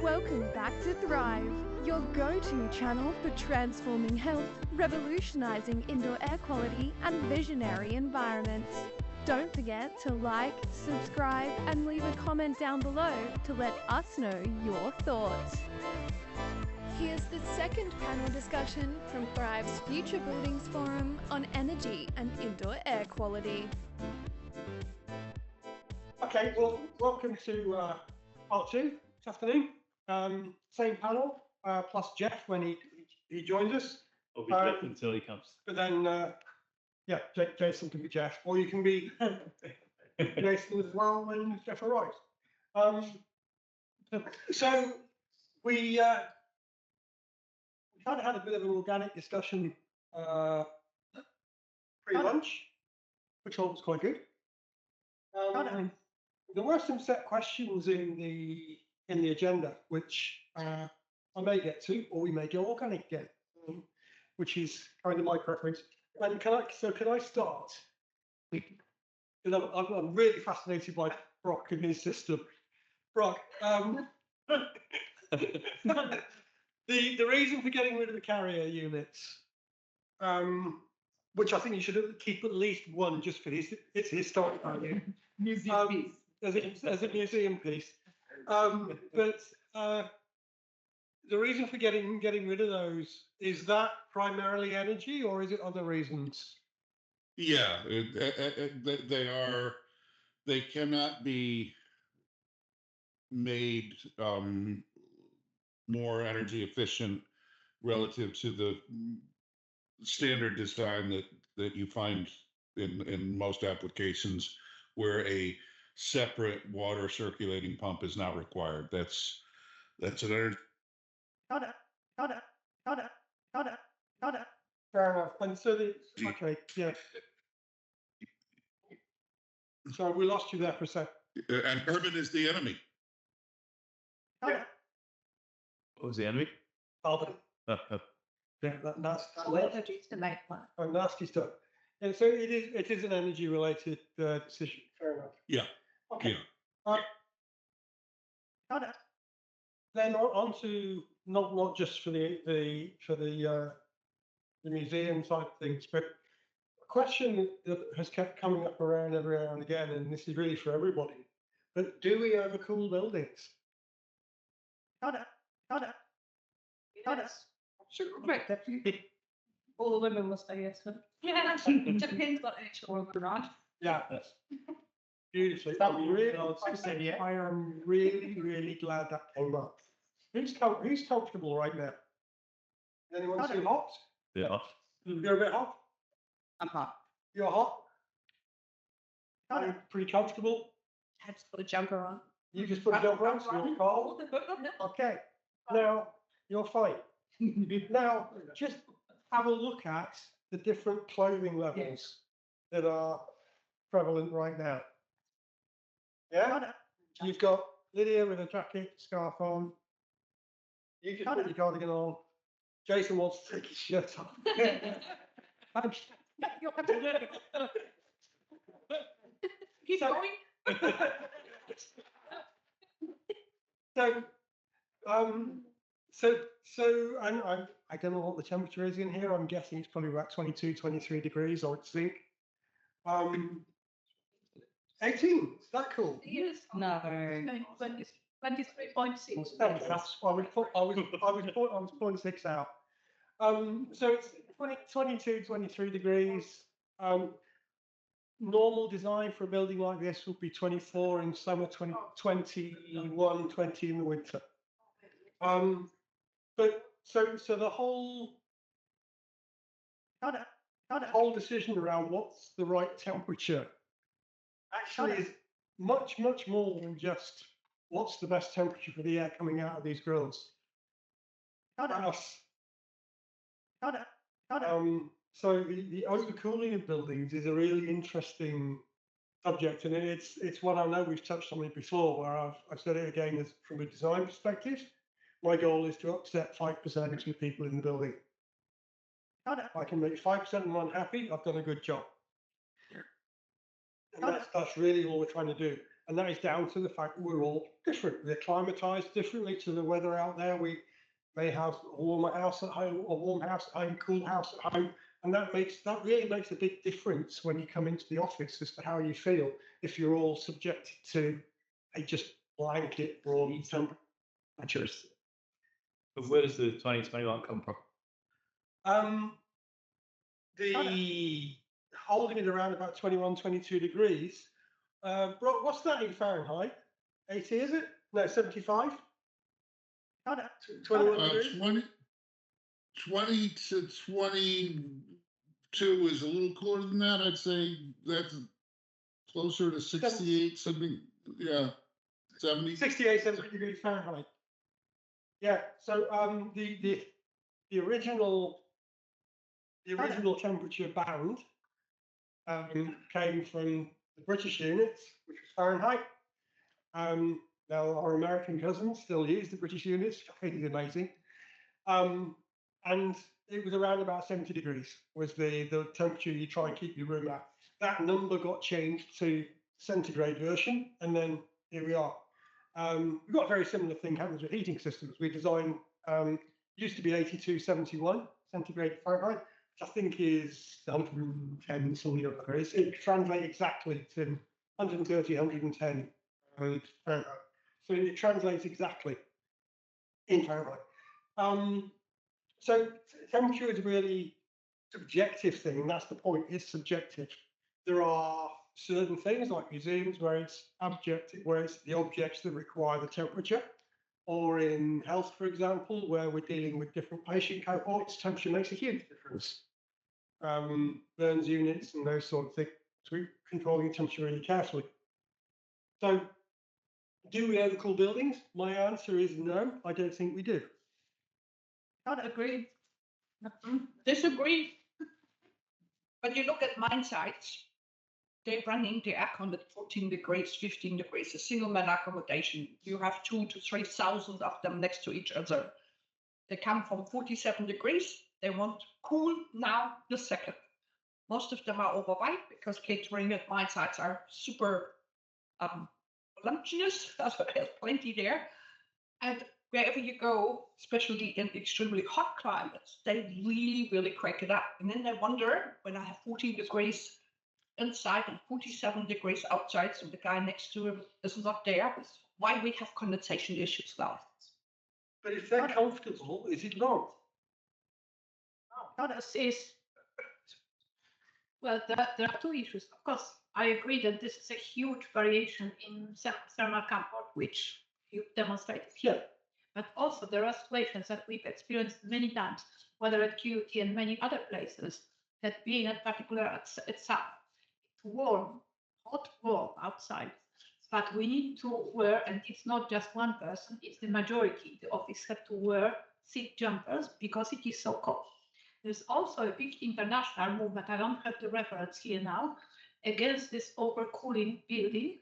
Welcome back to Thrive, your go-to channel for transforming health, revolutionizing indoor air quality, and visionary environments. Don't forget to like, subscribe, and leave a comment down below to let us know your thoughts. Here's the second panel discussion from Thrive's Future Buildings Forum on energy and indoor air quality. Okay, well, welcome to part two this afternoon. Same panel, plus Jeff when he joins us. I'll be Jeff until he comes. But then, yeah, Jason can be Jeff, or you can be Jason as well when Jeff arrives. So we kind of had a bit of an organic discussion pre-lunch, which I thought was quite good. There were some set questions in the agenda, which I may get to, or we may go organic again, which is kind of my preference. And can I start? Because I'm really fascinated by Brock and his system. Brock, the reason for getting rid of the carrier units, which I think you should keep at least one just for its historic value. Museum piece. As a museum piece. But the reason for getting rid of those, is that primarily energy or is it other reasons? Yeah, they cannot be made more energy efficient relative to the standard design that you find in most applications where a separate water circulating pump is not required. That's an energy. Got it. Fair enough. And so okay, yeah. Sorry, we lost you there for a sec. And carbon is the enemy. Yeah. What was the enemy? Carbon. Yeah, that's nasty stuff. And so it is an energy related decision. Fair enough. Yeah. Okay. Yeah. Then on to not just for the museum side of things, but a question that has kept coming up around every now and again, and this is really for everybody. But do we overcool buildings? Yes. All the women will say yes. Yeah, it depends what age you're on, right? Yeah. Beautifully. I am really glad that came up. Who's comfortable right now? Anyone too hot? Yeah. You're a bit hot? I'm hot. You're hot? I'm pretty comfortable. I just put a jumper on. You just put a jumper on, so you're cold. Okay. Now, you're fine. Now, just have a look at the different clothing levels that are prevalent right now. Yeah? You've got Lydia with a jacket, scarf on. You just put your cardigan on. Jason wants to take his shirt off. He's going. So, I don't know what the temperature is in here. I'm guessing it's probably about 22, 23 degrees, I would think. 18, is that cool? Yes. No. 23.6. Okay, that's I was pulling 6 out. So it's 22, 23 degrees. Normal design for a building like this would be 24 in summer, 21, 20 in the winter. But so the whole decision around what's the right temperature actually is much more than just what's the best temperature for the air coming out of these grills. So the overcooling of buildings is a really interesting subject, and it's one I know we've touched on it before, where I've said it again as from a design perspective. My goal is to upset 5% of the people in the building. If I can make 5% of them unhappy, I've done a good job. And that's really all we're trying to do. And that is down to the fact that we're all different. We're acclimatized differently to the weather out there. We may have a warmer house at home, a warm house at home, cool house at home. And that really makes a big difference when you come into the office as to how you feel if you're all subjected to a just blanket warm temperatures. But where does the 2021 come from? The holding it around about 21, 22 degrees. Bro, what's that in Fahrenheit? 80, is it? No, 75? 21 degrees? 20 to 22 is a little cooler than that. I'd say that's closer to 68, something. Yeah, 70. 68, 70 degrees Fahrenheit. Yeah. So the original temperature band came from the British units, which was Fahrenheit. Now our American cousins still use the British units, which I think is amazing. And it was around about 70 degrees was the temperature you try and keep your room at. That number got changed to centigrade version, and then here we are. We've got a very similar thing happens with heating systems. We design used to be 8271 centigrade Fahrenheit, which I think is 110 something or other. It translates exactly to 130, 110 Fahrenheit. So it translates exactly in Fahrenheit. So temperature is a really subjective thing, and that's the point. It's subjective. There are certain things like museums where it's objective, where it's the objects that require the temperature, or in health, for example, where we're dealing with different patient cohorts, temperature makes a huge difference. Burns units and those sort of things, so we're controlling temperature really carefully. So, do we overcool buildings? My answer is no, I don't think we do. Not agree. Disagree. When you look at mine sites, they're running the aircon at 14 degrees, 15 degrees, a single man accommodation. You have 2,000 to 3,000 of them next to each other. They come from 47 degrees. They want cool now the second. Most of them are overweight because catering at mine sites are super voluptuous. There's plenty there. And wherever you go, especially in extremely hot climates, they really, really crank it up. And then they wonder, when I have 14 degrees inside and 47 degrees outside, so the guy next to him is not there, why we have condensation issues now. But if they're comfortable, is it not? Well, there are two issues. Of course, I agree that this is a huge variation in thermal comfort, which you demonstrated here. Yeah. But also there are situations that we've experienced many times, whether at QUT and many other places, that being in particular at SAP, it's warm, hot, warm outside. But we need to wear, and it's not just one person, it's the majority. The office have to wear thick jumpers because it is so cold. There's also a big international movement, I don't have the reference here now, against this overcooling building,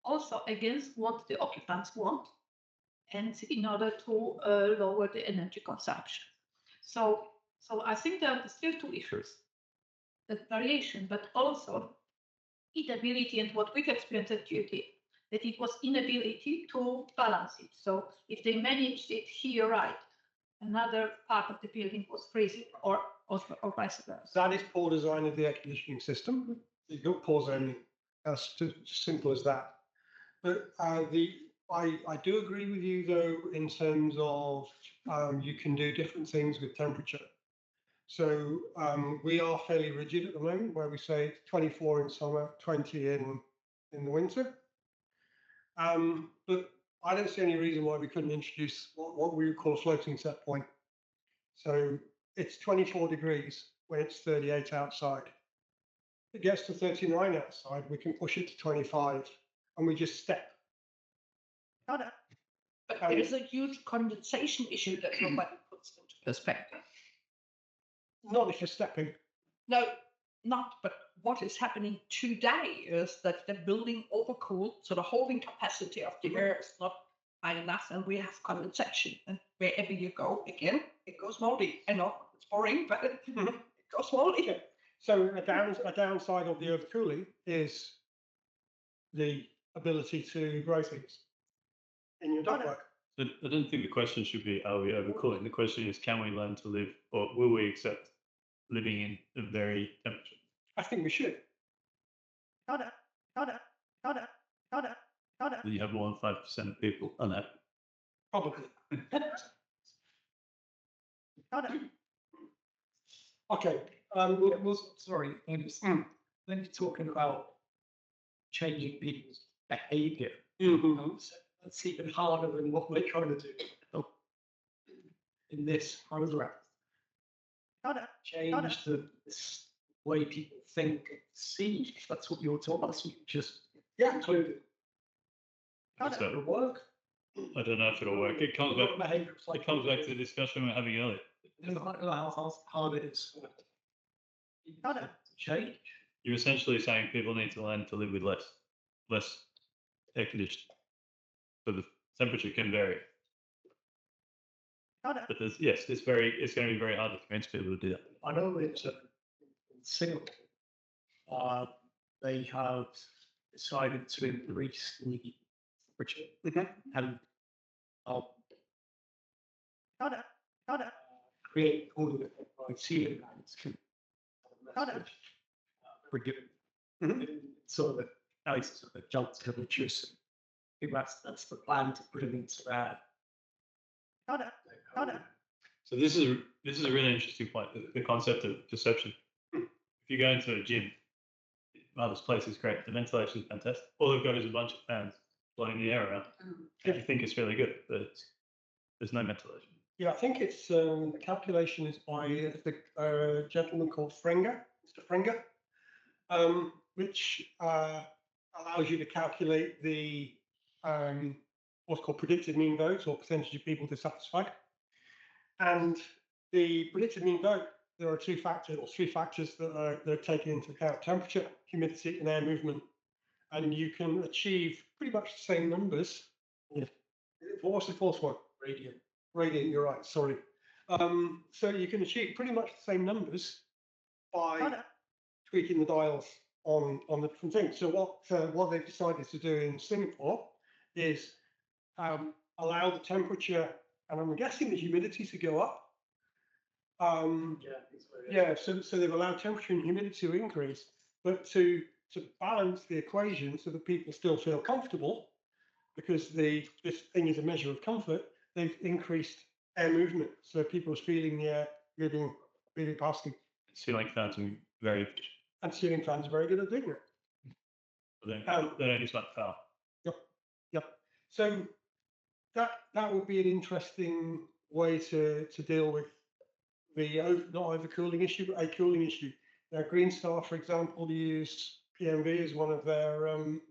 also against what the occupants want, and in order to lower the energy consumption. So I think there are still two issues, the variation, but also inability, and what we've experienced at duty, that it was inability to balance it. So if they managed it here right, another part of the building was freezing, or vice versa. That is poor design of the air conditioning system. You don't poor zoning. That's as simple as that. But I do agree with you though in terms of you can do different things with temperature. So we are fairly rigid at the moment, where we say 24 in summer, 20 in the winter. But I don't see any reason why we couldn't introduce what we would call a floating set point. So it's 24 degrees when it's 38 outside. If it gets to 39 outside, we can push it to 25, and we just step. But there is a huge condensation issue that nobody puts into perspective. Not if you're stepping. No, not. But what is happening today is that the building overcooled, so the holding capacity of the air is not high enough, and we have condensation. And wherever you go, again, it goes moldy. I know it's boring, but it goes moldy. Yeah. So a downside of the overcooling is the ability to grow things in your ductwork. I don't think the question should be, are we overcooling? The question is, can we learn to live, or will we accept living in a very temperature? I think we should. That you have more than 5% of people unhappy. Probably. Okay. Sorry, when you're talking about changing people's behaviour, that's even harder than what we're trying to do in this program. Change the way people think and see. That's what you're talking about. That's what you just included. So, It'll work. I don't know if it'll work. It comes back to the discussion we were having earlier. How hard it is to change. You're essentially saying people need to learn to live with less air conditioning. So the temperature can vary. But it's going to be very hard to convince people to do that. I know it's in Singapore. They have decided to increase the temperature and create cooling by ceiling fans. So that ice jumps temperatures. I think that's the plan, to put it into that. So this is a really interesting point. The concept of perception. If you go into a gym, this place is great. The ventilation is fantastic. All they've got is a bunch of fans blowing the air around. And you think it's really good, but there's no ventilation. Yeah, I think it's the calculation is by a gentleman called Frenger, Mr. Frenger, which allows you to calculate the what's called predicted mean vote, or percentage of people dissatisfied. And the predicted mean vote, there are three factors that are taken into account: temperature, humidity, and air movement. And you can achieve pretty much the same numbers. What's the fourth one? Radiant, you're right, sorry. So you can achieve pretty much the same numbers by tweaking the dials on the different things. So what they've decided to do in Singapore is allow the temperature, and I'm guessing the humidity, to go up. So they've allowed temperature and humidity to increase, but to balance the equation so that people still feel comfortable, because this thing is a measure of comfort, they've increased air movement, so people are feeling the air really past them. Ceiling fans are very efficient. And ceiling fans are very good at doing it. They don't use much power. Yep. So that would be an interesting way to deal with the not overcooling issue, but a cooling issue. Now, Green Star, for example, use PMV as one of their. In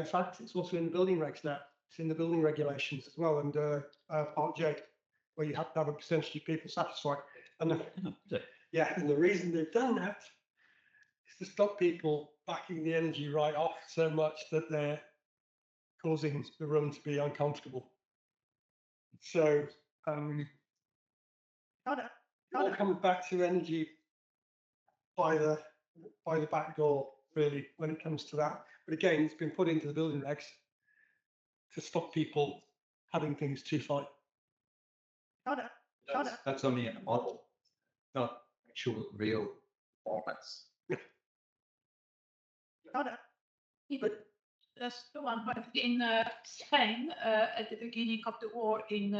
fact, it's also in the building regs now. It's in the building regulations as well, and Part J, where you have to have a percentage of people satisfied. And the reason they've done that is to stop people backing the energy right off so much that they're causing the room to be uncomfortable. So it all comes back to energy by the back door, really, when it comes to that. But again, it's been put into the building regs to stop people having things too high. That's only in a model, not actual real performance. But that's the one. But in Spain, at the beginning of the war in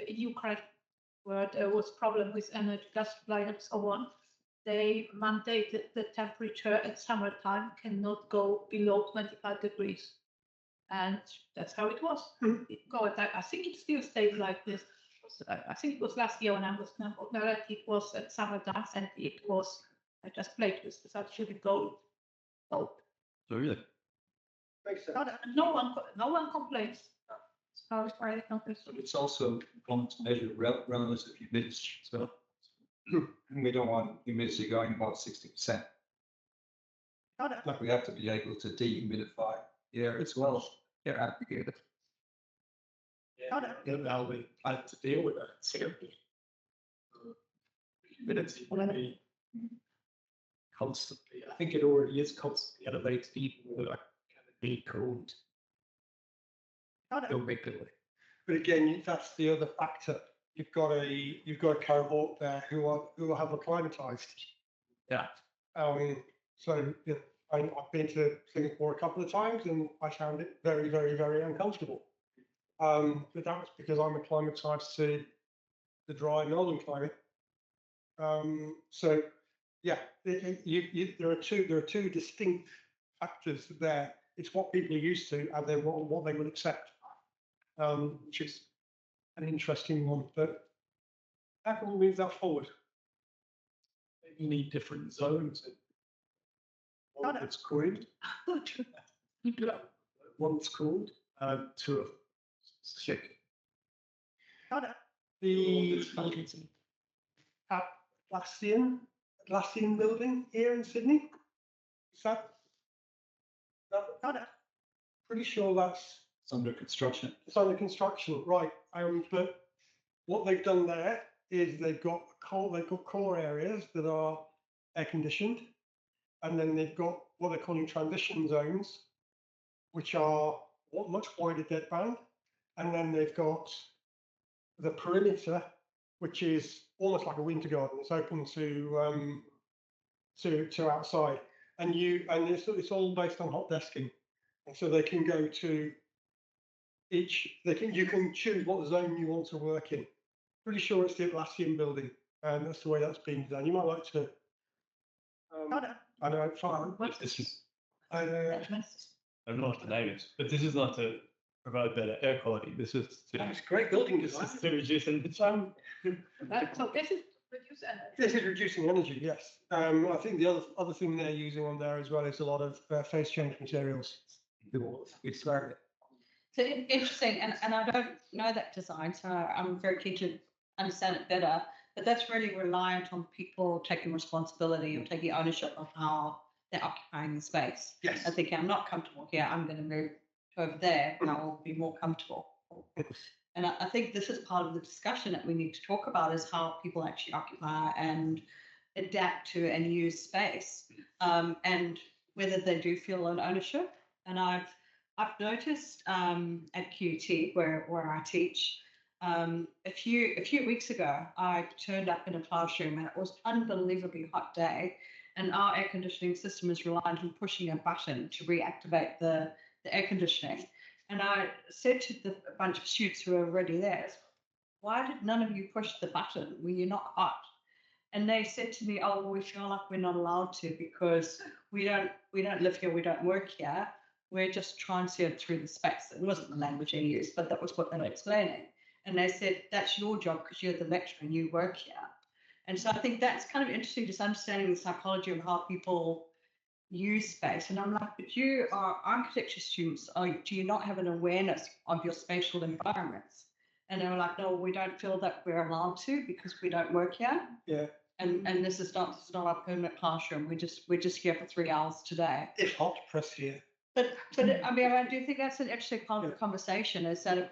Ukraine, where there was problem with energy, gas supply, and so on, they mandated the temperature at summertime cannot go below 25 degrees. And that's how it was. I think it still stays like this. I think it was last year when I was there, it was at summertime, and it was, I just played with this actually gold. So really? No one complains. As far as I know. But it's also important to measure relative humidity as well. We don't want humidity going above 60%. But we have to be able to dehumidify the air as well. How we plan to deal with that. Humidity will be constantly. I think it already is constantly elevated, even with be called. They'll make it. But again, that's the other factor. You've got a cohort there who have acclimatized. Yeah. So I've been to Singapore a couple of times and I found it very, very, very uncomfortable. But that was because I'm acclimatized to the dry northern climate. So yeah, there are two distinct factors there. It's what people are used to and then what they would accept, which is an interesting one. But how can we move that forward? You need different zones. One that's called. One's called to sick. The Atlassian building here in Sydney. Is that pretty sure that's It's under construction. it's under construction, right? But what they've done there is they've got core areas that are air conditioned, and then they've got what they're calling transition zones, which are much wider deadband, and then they've got the perimeter, which is almost like a winter garden. It's open to outside, and it's all based on hot desking, and so they can go to you can choose what zone you want to work in. Pretty sure it's the Atlassian building, and that's the way that's being done. You might like to. I know it's fine. This is, I I don't know what the name is, but this is not to provide better air quality. This is It's great building this design. is to reduce energy. So this is reduce energy. This is reducing energy, yes. I think the other thing they're using on there as well is a lot of phase change materials. It's very. So interesting, and I don't know that design, so I'm very keen to understand it better. But that's really reliant on people taking responsibility or taking ownership of how they're occupying the space. Yes. I think I'm not comfortable here. I'm going to move over there, and I will be more comfortable. And I think this is part of the discussion that we need to talk about is how people actually occupy and adapt to and use space, and whether they do feel an ownership. And I've noticed at QT where I teach, a few weeks ago, I turned up in a classroom and it was an unbelievably hot day, and our air conditioning system is reliant on pushing a button to reactivate the air conditioning. And I said to a bunch of students who were already there, why did none of you push the button? Were you not hot? And they said to me, oh, well, we feel like we're not allowed to because we don't live here, we don't work here. We're just transient through the space. It wasn't the language they used, but that was what they were explaining. And they said, that's your job because you're the lecturer and you work here. And so I think that's kind of interesting, just understanding the psychology of how people use space. And I'm like, but you are architecture students. Do you not have an awareness of your spatial environments? And they were like, no, we don't feel that we're allowed to because we don't work here. Yeah. And this is not our permanent classroom. We're just here for 3 hours today. It's hot press here. But I mean, I do think that's an interesting part of the conversation is that if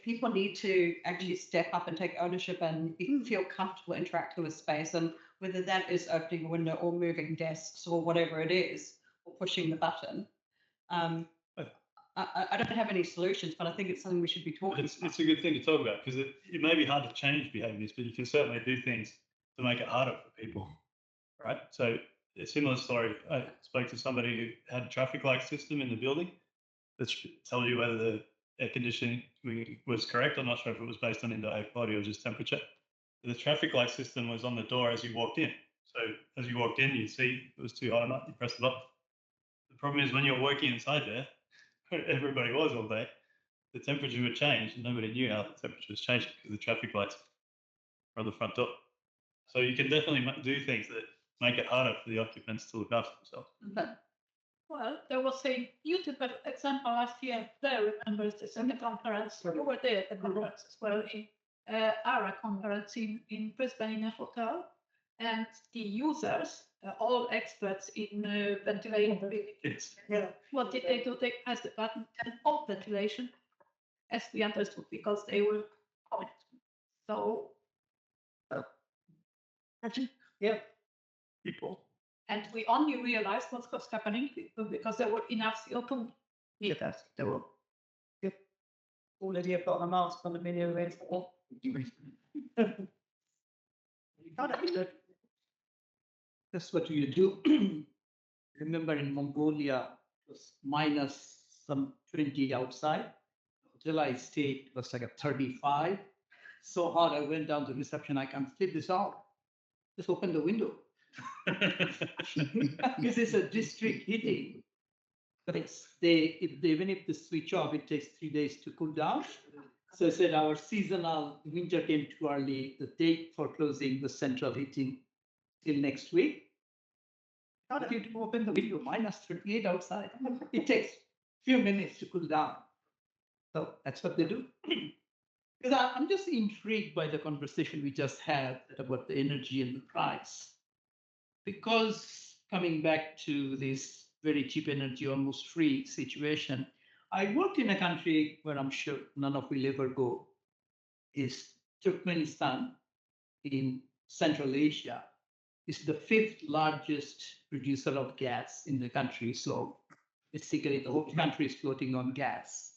people need to actually step up and take ownership and feel comfortable interacting with space, and whether that is opening a window or moving desks or whatever it is, or pushing the button. I don't have any solutions, but I think it's something we should be talking about. It's a good thing to talk about because it may be hard to change behaviours, but you can certainly do things to make it harder for people, right? So a similar story, I spoke to somebody who had a traffic light system in the building that tells you whether the air conditioning was correct. I'm not sure if it was based on indoor air quality or just temperature. The traffic light system was on the door as you walked in. So as you walked in, you'd see it was too hot or not, you press the button. The problem is when you're working inside there, everybody was all day, the temperature would change and nobody knew how the temperature was changing because the traffic lights were on the front door. So you can definitely do things that make it harder for the occupants to look after themselves. Well, there was a beautiful example last year. There, remembers this in the conference. You were there at the conference as well, in ARA conference in Brisbane in a hotel. And the users, all experts in ventilation. Yeah. What did they do? They pressed the button and off ventilation, as we understood, because they were cold. So, Yeah. People And we only realized what was happening because there were enough CO2 meters. There were already about a mouse on the video rainfall. That's what you do. Remember in Mongolia, it was minus some 20 outside. July state was like a 35. So hot, I went down to reception. I can flip this out. Just open the window. Because it's a district heating. But even if they switch off, it takes 3 days to cool down. So I said our seasonal winter came too early. The date for closing the central heating till next week. How do you open the window? Minus 38 outside. It takes few minutes to cool down. So that's what they do. Because I'm just intrigued by the conversation we just had about the energy and the price. Because coming back to this very cheap energy, almost free situation, I worked in a country where I'm sure none of will ever go, is Turkmenistan in Central Asia. It's the 5th largest producer of gas in the country. So basically the whole country is floating on gas.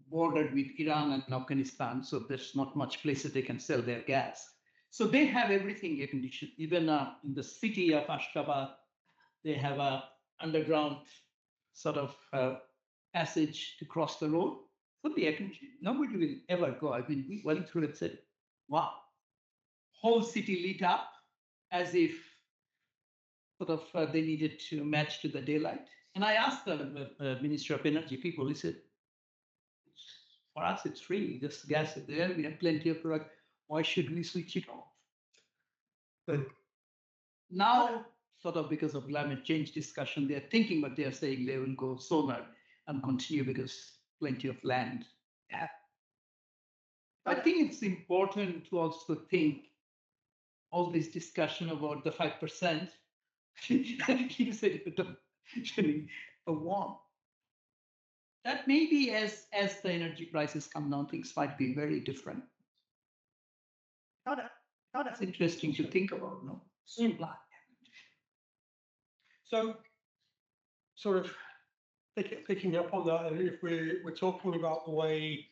Bordered with Iran and Afghanistan, so there's not much places they can sell their gas. So they have everything air conditioned. Even in the city of Ashgabat, they have a underground sort of passage to cross the road. Fully air conditioned. Nobody will ever go. I mean, we went through it and said, wow. Whole city lit up as if sort of they needed to match to the daylight. And I asked the Minister of Energy people, he said, for us, it's free. Just gas is there. We have plenty of product. Why should we switch it off? But now, sort of because of climate change discussion, they're thinking, but they're saying they will go solar and continue because plenty of land. Yeah. I think it's important to also think all this discussion about the 5%. You said it actually a warm. That maybe as the energy prices come down, things might be very different. That's interesting to think about, no? So, sort of picking up on that, and if we're talking about the way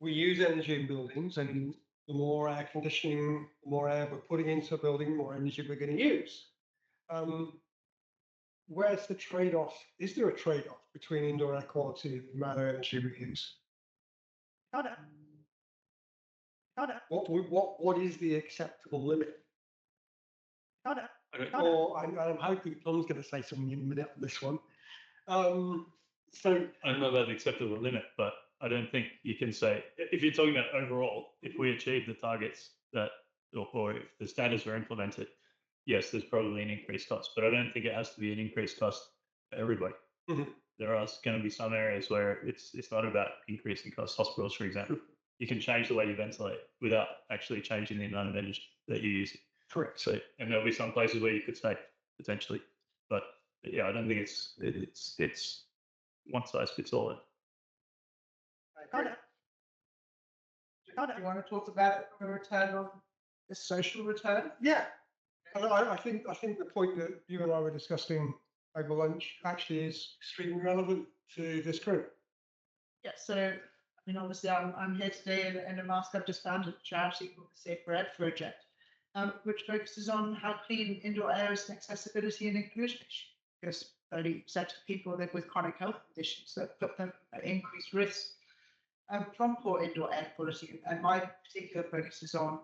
we use energy in buildings, and the more air conditioning, the more air we're putting into a building, the more energy we're going to use. Where's the trade-off? Is there a trade-off between indoor air quality and the amount of energy we use? What is the acceptable limit? Or I'm hoping Tom's going to say something in a minute on this one. So I don't know about the acceptable limit, but I don't think you can say, if you're talking about overall, if we achieve the targets that, or if the standards were implemented, yes, there's probably an increased cost, but I don't think it has to be an increased cost for everybody. Mm-hmm. There are going to be some areas where it's not about increasing costs. Hospitals, for example, you can change the way you ventilate without actually changing the amount of energy that you're using. Correct. So, and there'll be some places where you could save potentially, but yeah, I don't think it's one size fits all. Do you want to talk about the return on the social return? yeah, and I think the point that you and I were discussing over lunch actually is extremely relevant to this group. Yeah, so I mean, obviously, I'm here today in a mask I've just founded a charity called the Safe Bread Project, which focuses on how clean indoor air is an accessibility and inclusion issue. Because 30% of people live with chronic health conditions that put them at increased risk from poor indoor air quality. And my particular focus is on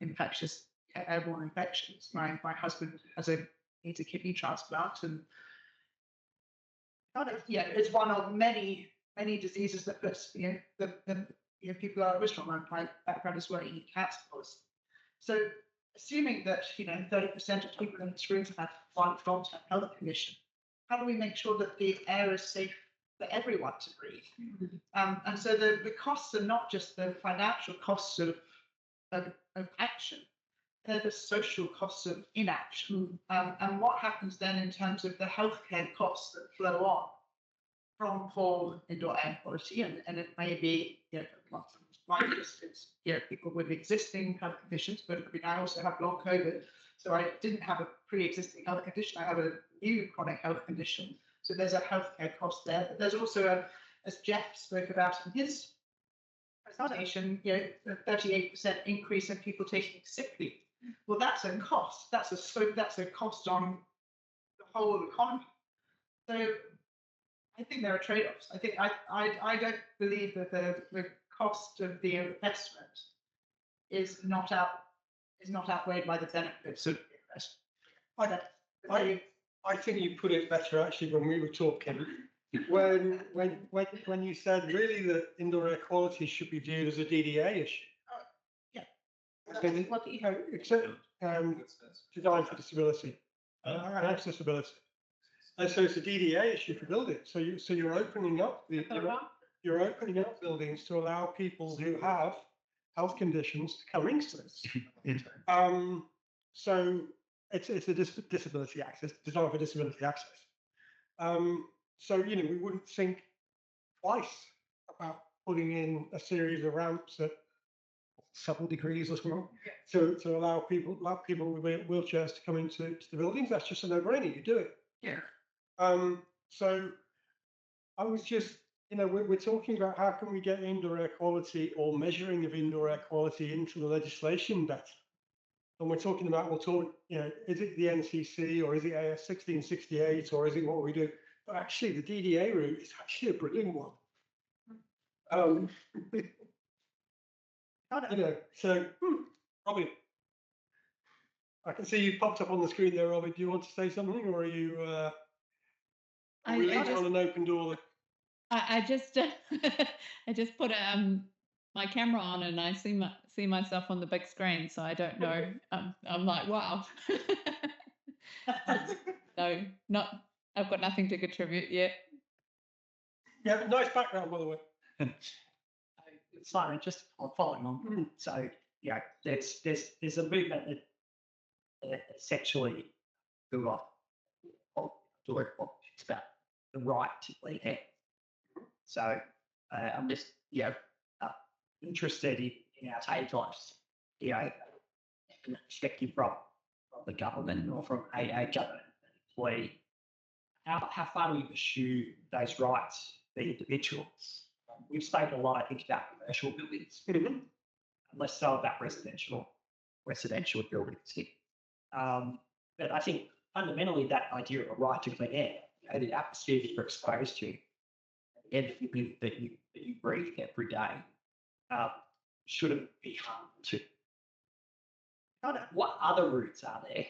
infectious airborne infections. My husband needs a kidney transplant, and it's one of many diseases that puts people are at risk from. My background is working in cancer policy. So assuming that 30% of people in this room have one long-term health condition, how do we make sure that the air is safe for everyone to breathe? And so the costs are not just the financial costs of action, they're the social costs of inaction. And what happens then in terms of the healthcare costs that flow on from poor indoor air quality? And it may be my instance, people with existing health conditions, but I also have long COVID. So I didn't have a pre-existing health condition. I have a new chronic health condition. So there's a healthcare cost there. But there's also, as Jeff spoke about in his presentation, a 38% increase in people taking sick leave. Well, that's a cost. That's a cost on the whole economy. So I think there are trade-offs. I think I don't believe that the cost of the investment is not outweighed by the benefits of the investment. I think you put it better actually when we were talking. When you said really that indoor air quality should be viewed as a DDA issue. Except design for disability and accessibility. And so it's a DDA issue for building. So you're opening up you're opening up buildings to allow people who have health conditions to come into this. So it's a disability access, design for disability access. So we wouldn't think twice about putting in a series of ramps at several degrees or something to allow people with wheelchairs to come into the buildings. That's just a no-brainer. You do it. Yeah. So I was just, we're talking about how can we get indoor air quality or measuring of indoor air quality into the legislation better. And we're talking about, is it the NCC or is it AS 1668 or is it what we do? But actually, the DDA route is actually a brilliant one. So Robin, I can see you popped up on the screen there, Robin. Do you want to say something, or are you on an open door? I just I just put my camera on and I see myself on the big screen, so I don't know. I'm like, wow. No, I've got nothing to contribute yet. Yeah, nice background, by the way. It's fine, just following on. So there's a movement that essentially grew up it's about the right to clean air. So I'm just interested in our take on perspective from the government or from a government employee. How far do we pursue those rights for individuals? We've spoken a lot, I think, about commercial buildings, and less so about residential buildings here. But I think fundamentally that idea of a right to clean air, the atmosphere that you're exposed to, everything that you breathe every day, shouldn't be harmed to. What other routes are there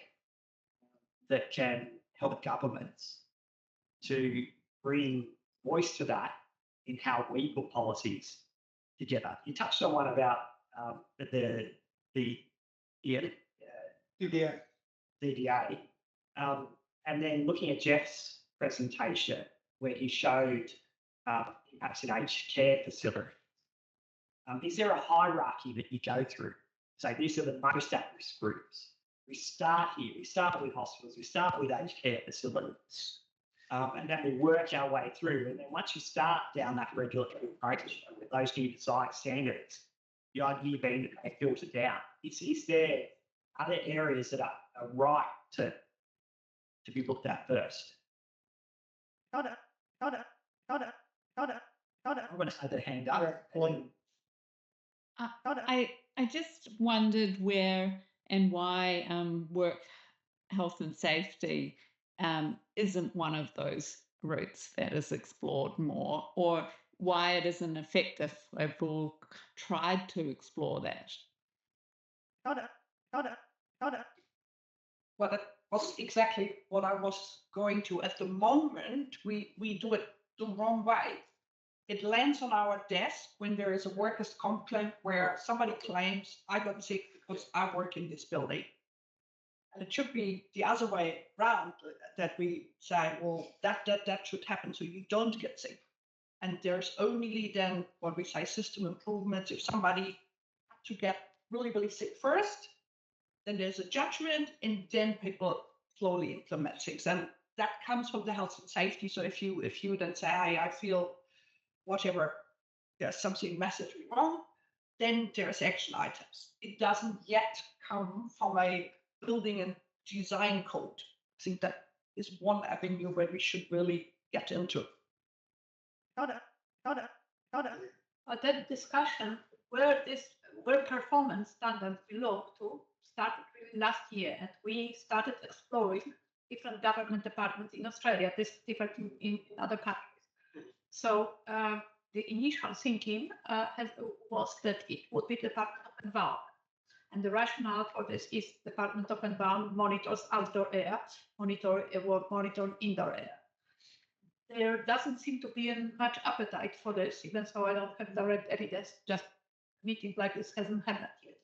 that can help governments to bring voice to that in how we put policies together? You touched on one about the DDA, and then looking at Jeff's presentation where he showed perhaps an aged care facility. Is there a hierarchy that you go through? So these are the most at-risk groups. We start here. We start with hospitals. We start with aged care facilities. And then we work our way through. And then once you start down that regulatory approach with those new design standards, the idea being that they filter down. Is there other areas that are right to be looked at first? I'm going to say the hand up. I just wondered where and why work health and safety isn't one of those routes that is explored more, or why it isn't effective if we'll tried to explore that. Well, that was exactly what I was going to. At the moment, we do it the wrong way. It lands on our desk when there is a workers' complaint where somebody claims, I got sick because I work in this building. And it should be the other way around, that we say, well, that should happen so you don't get sick. And there's only then what we say system improvements. If somebody had to get really, really sick first, then there's a judgment, and then people slowly implement things. And that comes from the health and safety. So if you then say, hey, I feel whatever, there's something massively wrong, then there's action items. It doesn't yet come from a building and design code. I think that is one avenue where we should really get into. But that discussion where performance standards belong to started really last year, and we started exploring different government departments in Australia. This is different in other countries. So the initial thinking was that it would be the Department of Environment. And the rationale for this is the Department of Environment monitors outdoor air, monitor indoor air. There doesn't seem to be much appetite for this, even though I don't have direct evidence, just meetings like this hasn't happened yet.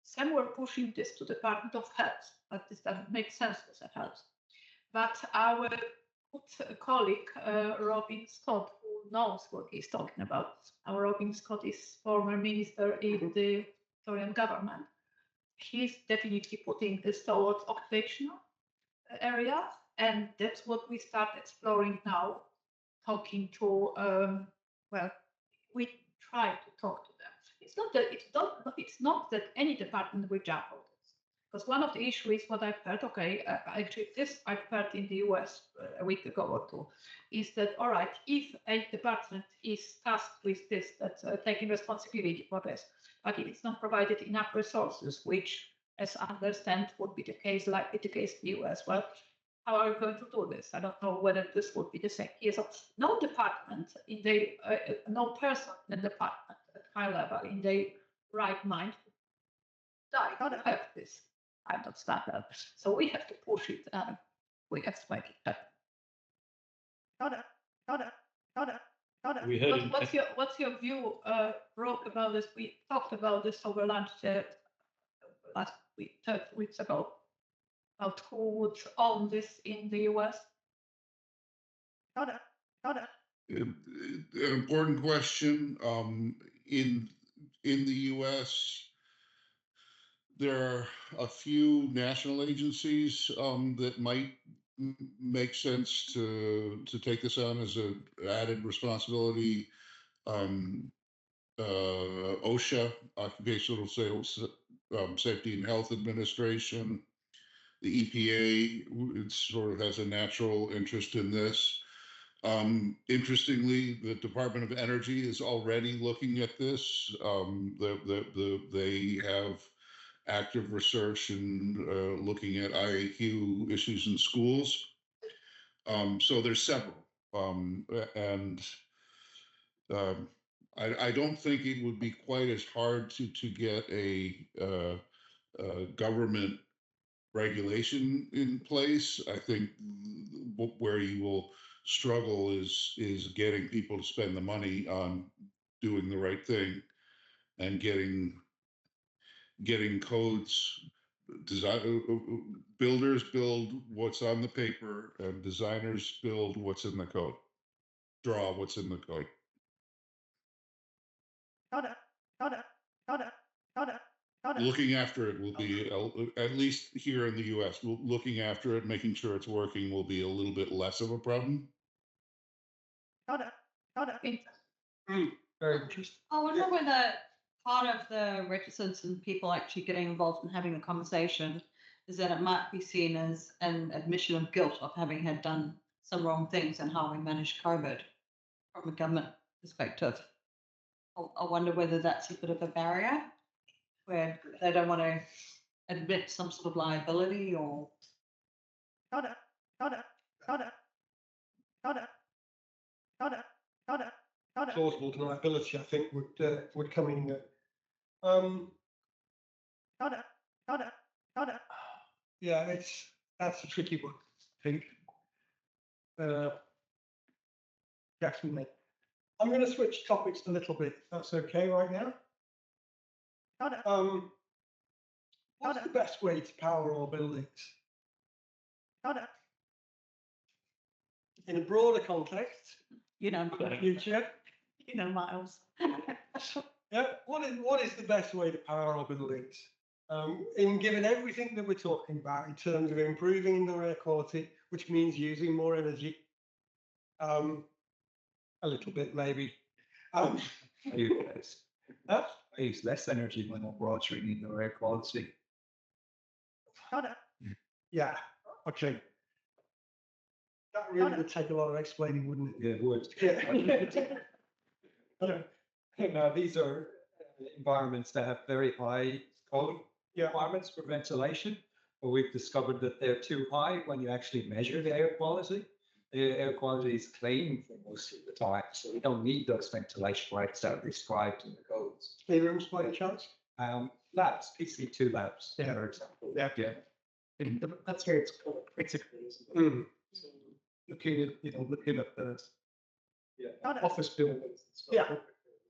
Some were pushing this to the Department of Health, but this doesn't make sense as a health. But our good colleague, Robin Scott, who knows what he's talking about, our Robin Scott is former minister in the Victorian government. He's definitely putting this towards occupational area, and that's what we start exploring now, talking to, we try to talk to them. It's not that any department will jump on this, because one of the issues is what I've heard. Actually, this I've heard in the US a week ago or two, is that all right, if a department is tasked with this, that's taking responsibility for this, but if it's not provided enough resources, which, as I understand, would be the case, likely the case in the US. Well, how are we going to do this? I don't know whether this would be the same here. So no department in the no person in the department at high level in the right mind, I gotta have this kind of standard. So we have to push it and we have to make it happen. We heard What's your view, Brooke, about this? We talked about this over lunch last week, 3 weeks ago, about who would own this in the US. An important question. In the US, there are a few national agencies that might make sense to take this on as an added responsibility. OSHA, Occupational Safety and Health Administration, the EPA, it sort of has a natural interest in this. Interestingly, the Department of Energy is already looking at this. They have active research and looking at IAQ issues in schools. So there's several. I don't think it would be quite as hard to get a government regulation in place. I think where you will struggle is getting people to spend the money on doing the right thing and getting codes. Builders build what's on the paper and designers build what's in the code, draw what's in the code. Looking after it will be, at least here in the US, looking after it, making sure it's working will be a little bit less of a problem. Very interesting. I wonder whether part of the reticence in people actually getting involved in having a conversation is that it might be seen as an admission of guilt of having had done some wrong things and how we managed COVID from a government perspective. I wonder whether that's a bit of a barrier where they don't want to admit some sort of liability or. Plausible deniability, I think, would come in. Yeah, that's a tricky one, I think. Definitely. I'm going to switch topics a little bit, if that's okay right now. What's the best way to power our buildings? In a broader context, future. Miles. Yeah, what is the best way to power our buildings? In given everything that we're talking about in terms of improving indoor air quality, which means using more energy, a little bit maybe. I use less energy when I'm watering indoor air quality. Yeah, okay. That really would take a lot of explaining, wouldn't it? Yeah, it would. Yeah. And these are environments that have very high code Yeah. requirements for ventilation, but we've discovered that they're too high when you actually measure the air quality. The air quality is clean for most of the time, so we don't need those ventilation rates that are described in the codes. Clean rooms by any chance? Labs, PC2 labs, Yeah. for example. Yeah. That's where it's called critically, isn't it? Mm. So, Looking at the yeah. office buildings. Yeah.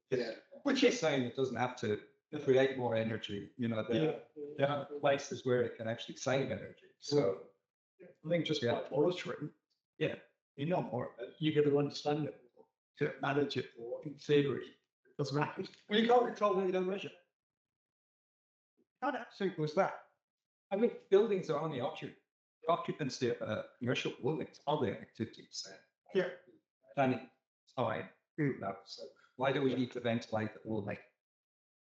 Yeah, which is saying it doesn't have to create more energy. You know, there are places where it can actually save energy. So I think just Yeah. like forestry, yeah, you know more, you got to understand it to manage it in theory. It doesn't matter. Well, you can't control what you don't measure. Simple as that. I mean, buildings are only occupancy of commercial buildings only like 50%. Yeah. Planning time. No, so why do we need to ventilate that will make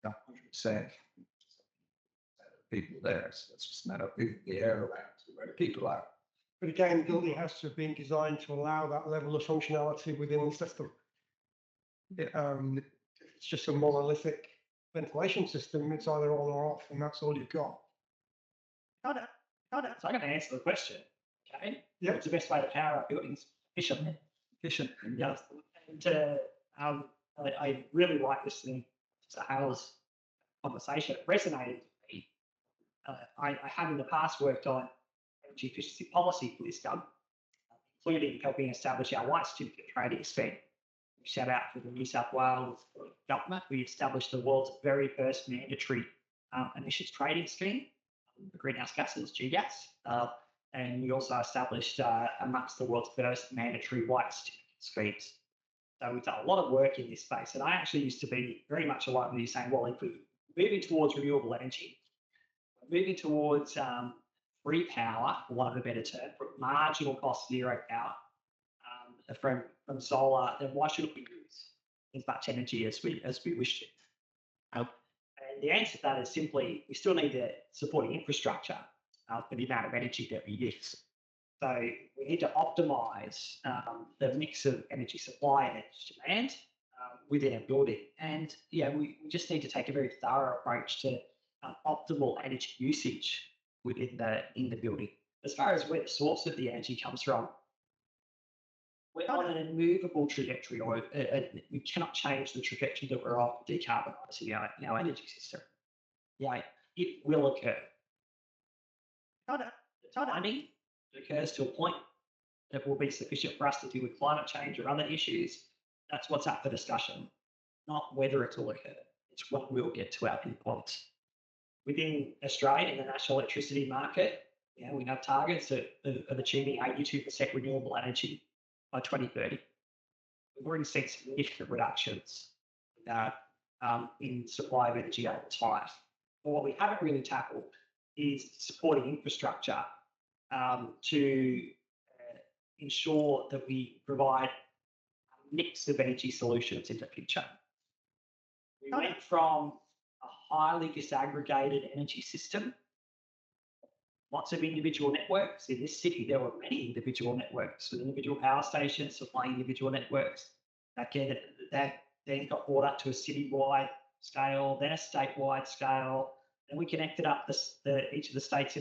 100% people there? So it's just not moving the air around to where the people are. But again, the building has to have been designed to allow that level of functionality within the system. If it's just a monolithic ventilation system, it's either on or off, and that's all you've got. So I'm going to answer the question. Okay. Yeah. What's the best way to power up buildings? Efficiently. Yeah. And I really like listening to Hale's conversation. It resonated with me. I have in the past worked on energy efficiency policy for this government, including helping establish our white certificate trading scheme. Shout out to the New South Wales government. We established the world's very first mandatory emissions trading scheme, the greenhouse gases, GGAS. And we also established amongst the world's first mandatory white certificate schemes. So we've done a lot of work in this space. And I actually used to be very much alike with you saying, well, if we're moving towards renewable energy, moving towards free power, for want of a better term, for marginal cost zero power from solar, then why shouldn't we use as much energy as we wish to? And the answer to that is simply we still need the supporting infrastructure for the amount of energy that we use. So we need to optimize the mix of energy supply and energy demand within a building. And yeah, we just need to take a very thorough approach to optimal energy usage within the building. As far as where the source of the energy comes from, we're on an immovable trajectory, or we cannot change the trajectory that we're on decarbonising our energy system. Yeah, it will occur. The timing occurs to a point that will be sufficient for us to deal with climate change or other issues. That's what's up for discussion, not whether it will occur. It's what we'll get to our endpoint. Within Australia, in the national electricity market, we have targets of achieving 82% renewable energy by 2030. We've already seen significant reductions in supply of energy over time. But what we haven't really tackled is supporting infrastructure to ensure that we provide a mix of energy solutions in the future. We went from a highly disaggregated energy system, lots of individual networks. In this city, there were many individual networks with individual power stations supplying individual networks. That then got brought up to a citywide scale, then a statewide scale. And we connected up each of the states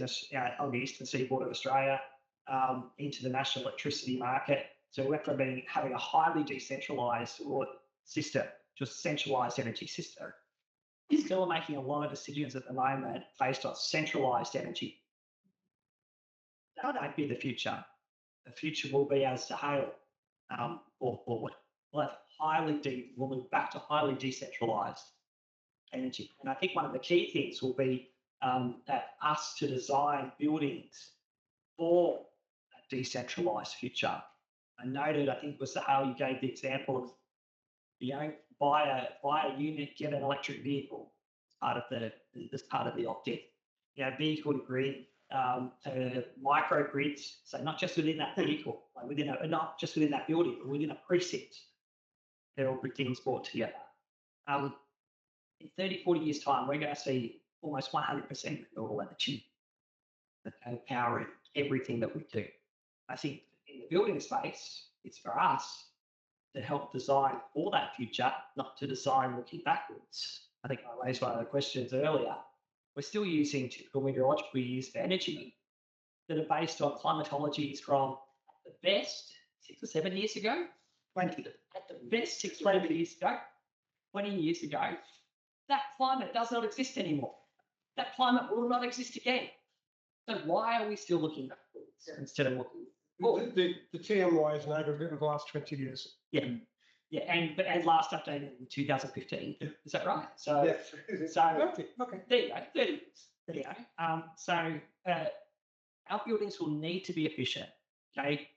on the eastern seaboard of Australia into the national electricity market. So we went from having a highly decentralised system to a centralised energy system. We're still making a lot of decisions at the moment based on centralised energy. That won't be the future. The future will be, as to Hale, we'll move back to highly decentralised energy. And I think one of the key things will be that us to design buildings for a decentralised future. I noted, I think it was Hale, you gave the example of, buy a unit, get an electric vehicle as part of the opt-in. Vehicle to grid, micro grids. So not just within that vehicle, not just within that building, but within a precinct. They're all things brought together. in 30, 40 years' time, we're going to see almost 100% renewable energy powering everything that we do. I think in the building space, it's for us to help design for that future, not to design looking backwards. I think I raised one of the questions earlier. We're still using typical meteorological years for energy that are based on climatologies from at the best 6 or 7 years ago, 20, at the best 6 or 7 years ago, 20 years ago. That climate does not exist anymore. That climate will not exist again. So why are we still looking backwards instead of looking forward? The TMY is an aggregate of the last 20 years. Yeah. Yeah, and last updated in 2015. Yeah. Is that right? So, Yes. so Okay. there you go, 30 years. There you go. So our buildings will need to be efficient. Okay.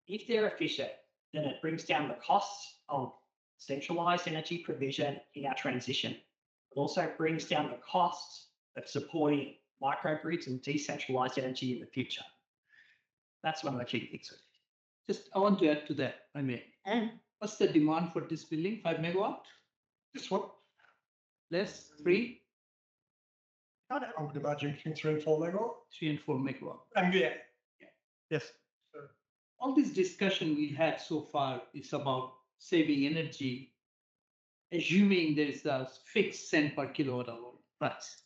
If they're efficient, then it brings down the costs of centralized energy provision in our transition. It also brings down the costs of supporting microgrids and decentralized energy in the future. That's one of the key things. Just, I want to add to that. I mean, what's the demand for this building? 5 megawatt? This one, Less? 3? I would imagine between 3 and 4 megawatt. 3 and 4 megawatt. Yeah. Yes. All this discussion we had so far is about saving energy, assuming there is a fixed cent per kilowatt hour price,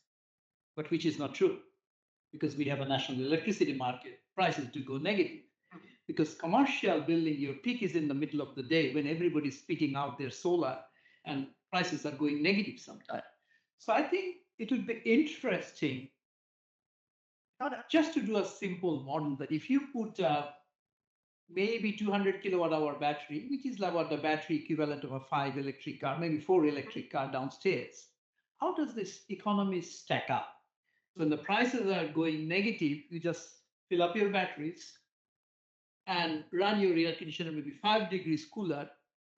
but which is not true, because we have a national electricity market. Prices do go negative. Because commercial building, your peak is in the middle of the day when everybody's spitting out their solar and prices are going negative sometimes. So I think it would be interesting just to do a simple model that if you put maybe 200 kilowatt hour battery, which is about the battery equivalent of a 5 electric car, maybe 4 electric car downstairs, how does this economy stack up? When the prices are going negative, you just fill up your batteries and run your air conditioner maybe 5 degrees cooler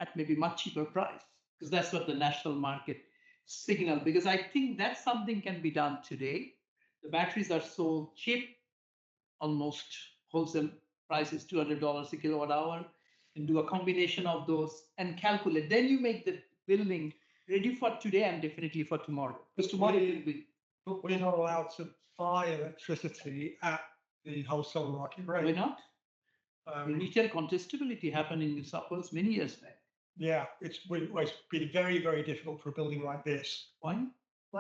at maybe much cheaper price, because that's what the national market signal. Because I think that something can be done today. The batteries are so cheap, almost wholesale price is $200 a kilowatt hour, and do a combination of those and calculate. Then you make the building ready for today and definitely for tomorrow. Because tomorrow it will be. But we're not allowed to buy electricity at the wholesale market rate. Why not? Retail contestability happened in New South Wales many years back. Yeah, it's been very, very difficult for a building like this. Why?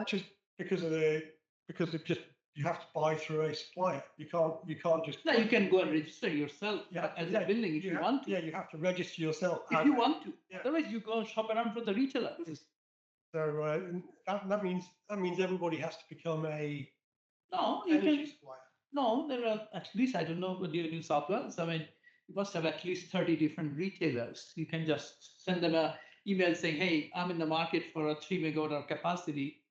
Just because you have to buy through a supplier. You can't just. No, you can go and register yourself as a building if you want to. Yeah, you have to register yourself. If you want to. Yeah. Otherwise, you go and shop around for the retailer. So that means everybody has to become a energy supplier. No, there are at least, I don't know what you New South Wales. I mean, you must have at least 30 different retailers. You can just send them an email saying, hey, I'm in the market for a 3 megawatt hour capacity.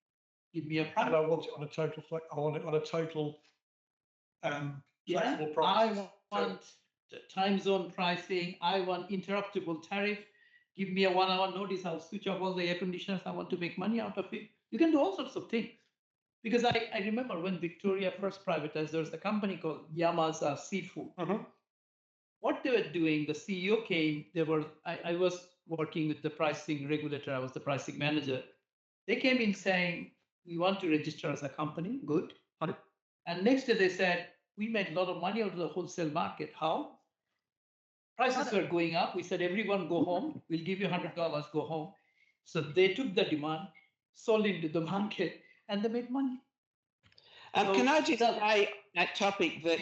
Give me a price. And I want it on a total. I want it on a total. Flexible price. I want time zone pricing. I want interruptible tariff. Give me a 1 hour notice. I'll switch off all the air conditioners. I want to make money out of it. You can do all sorts of things. Because I remember when Victoria first privatized, there was a company called Yamaza Seafood. What they were doing, the CEO came, I was working with the pricing regulator. I was the pricing manager. They came in saying, we want to register as a company. Good. And next day they said, we made a lot of money out of the wholesale market. How? Prices were going up. We said, everyone go home. We'll give you $100, go home. So they took the demand, sold into the market, and they made money. Can I just say that topic that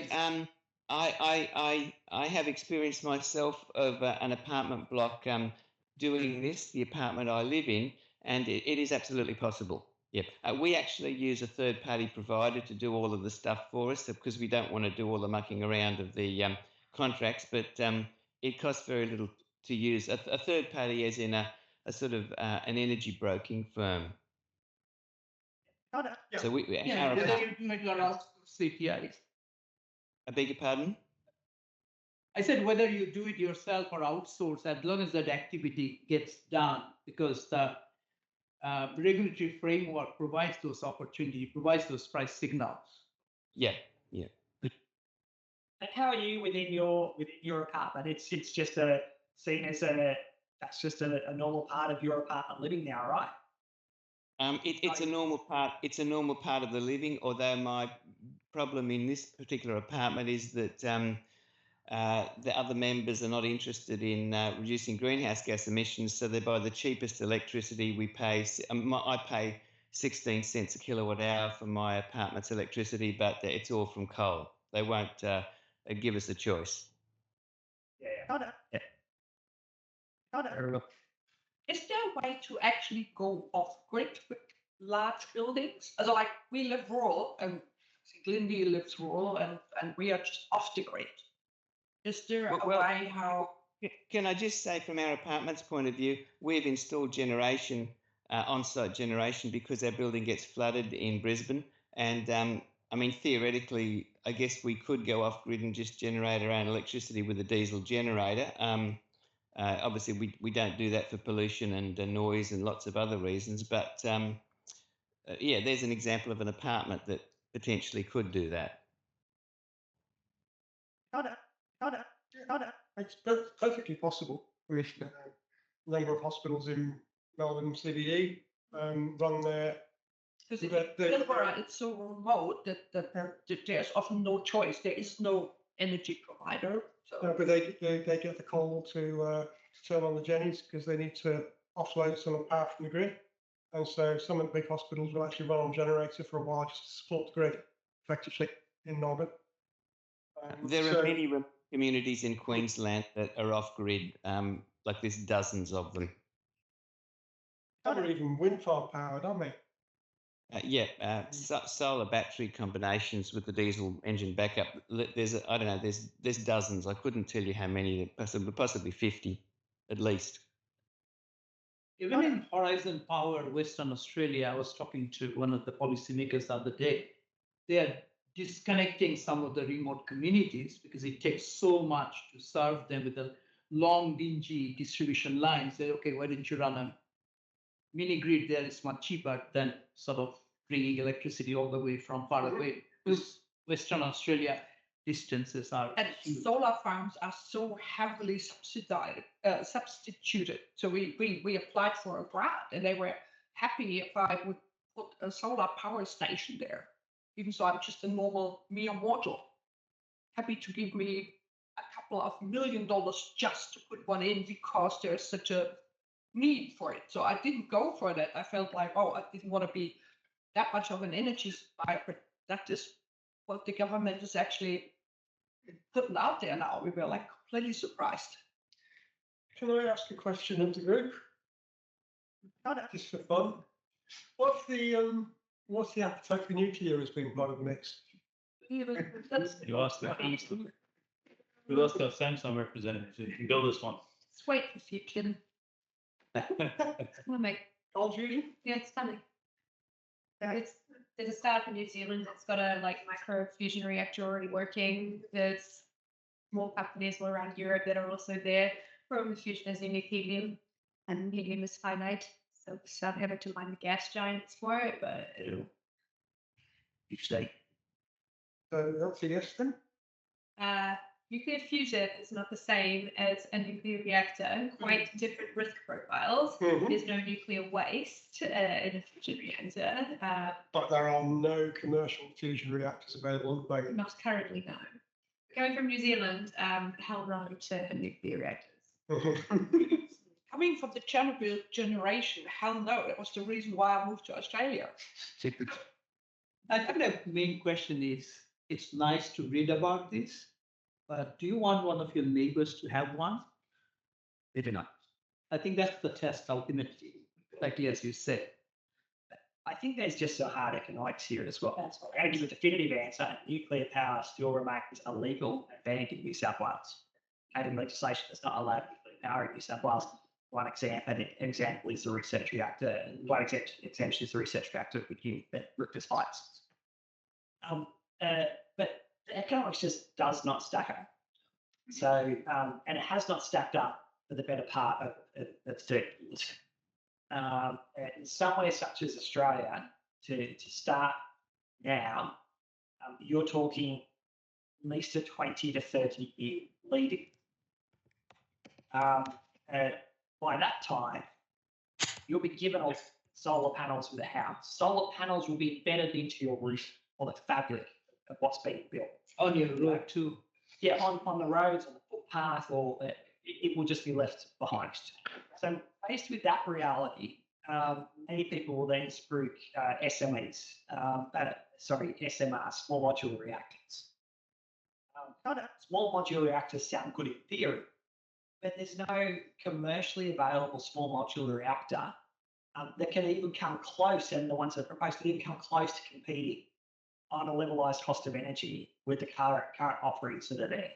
I have experienced myself of an apartment block doing this, the apartment I live in, and it is absolutely possible. Yep. We actually use a third-party provider to do all of the stuff for us because we don't want to do all the mucking around of the contracts, but it costs very little to use. A third party as in a sort of an energy broking firm. So whether you do it or CPIs. I beg your pardon? I said whether you do it yourself or outsource, as long as that activity gets done, because the regulatory framework provides those opportunities, provides those price signals. Yeah. And how are you within your apartment? It's just seen as that's just a normal part of your apartment living now, right? It's a normal part. It's a normal part of the living. Although my problem in this particular apartment is that the other members are not interested in reducing greenhouse gas emissions, so they buy the cheapest electricity. We pay. I pay 16 cents a kilowatt hour for my apartment's electricity, but it's all from coal. They won't give us a choice. Yeah. Is there a way to actually go off grid with large buildings? So like we live rural and Glendy lives rural and we are just off the grid. Is there a way how? Can I just say from our apartment's point of view, we've installed generation, on-site generation, because our building gets flooded in Brisbane. And I mean, theoretically, I guess we could go off grid and just generate our own electricity with a diesel generator. Obviously, we don't do that for pollution and noise and lots of other reasons. But yeah, there's an example of an apartment that potentially could do that. It's perfectly possible. With a number of hospitals in Melbourne CBD run their. Because it's so remote that there's often no choice. There is no energy provider. So. No, but they get the call to turn on the jennies because they need to offload some power from the grid. And so some of the big hospitals will actually run on generator for a while just to support the grid effectively in Melbourne. There are many communities in Queensland that are off grid, like there's dozens of them. Some are even wind farm powered, aren't they? Solar battery combinations with the diesel engine backup. There's I don't know. There's dozens. I couldn't tell you how many. Possibly 50, at least. Even in Horizon Power, Western Australia, I was talking to one of the policymakers the other day. They are disconnecting some of the remote communities because it takes so much to serve them with the long, dingy distribution lines. Say, okay, why didn't you run a mini grid there? It's much cheaper than sort of bringing electricity all the way from far away. Because Western Australia distances are huge. Solar farms are so heavily substituted. So we applied for a grant and they were happy if I would put a solar power station there. Even so, I'm just a normal mere mortal. Happy to give me a couple of $1 million just to put one in because there's such a need for it. So I didn't go for that. I felt like, I didn't want to be that much of an energy supplier, but that is what the government is actually putting out there now. We were like completely surprised. Can I ask a question of the group? Just for fun. What's the appetite for nuclear as being part of the mix? You asked that. We lost our Samsung representative. So you can build us one. Sweet if you can. We'll make. Cold fusion? Yeah, it's stunning. There's a startup in New Zealand that's got a micro fusion reactor already working. There's more companies all around Europe that are also there. Problem with fusion is you need helium, and helium is finite. So we start having to mine the gas giants for it, but You say. So that's a yes then? nuclear fusion is not the same as a nuclear reactor. Quite different risk profiles. There's no nuclear waste in a fusion reactor. But there are no commercial fusion reactors available at the moment. Not currently, no. Going from New Zealand, hell no to nuclear reactors. Coming from the Chernobyl generation, hell no. That was the reason why I moved to Australia. I think the main question is, it's nice to read about this, but do you want one of your neighbors to have one? Maybe not. I think that's the test ultimately, exactly as you said. I think there's just a hard economics here as well. I'm going to give a definitive answer. Nuclear power still remains illegal and banned in New South Wales. Having legislation that's not allowed nuclear power in New South Wales. One example is the research reactor. One example is the research reactor at Rutgers Heights. But the economics just does not stack up. So, and it has not stacked up for the better part of 30 years. In somewhere such as Australia, to start now, you're talking at least a 20 to 30 year leading. By that time, you'll be given solar panels with a house. Solar panels will be embedded into your roof or the fabric of what's being built. On your road too. Yeah, on the roads, on the footpath, or it will just be left behind. So faced with that reality, many people will then spruik SMEs, SMRs, small modular reactors. Small modular reactors sound good in theory, but there's no commercially available small modular reactor that can even come close, and the ones that are proposed can even come close to competing on a levelized cost of energy with the current offerings that are there.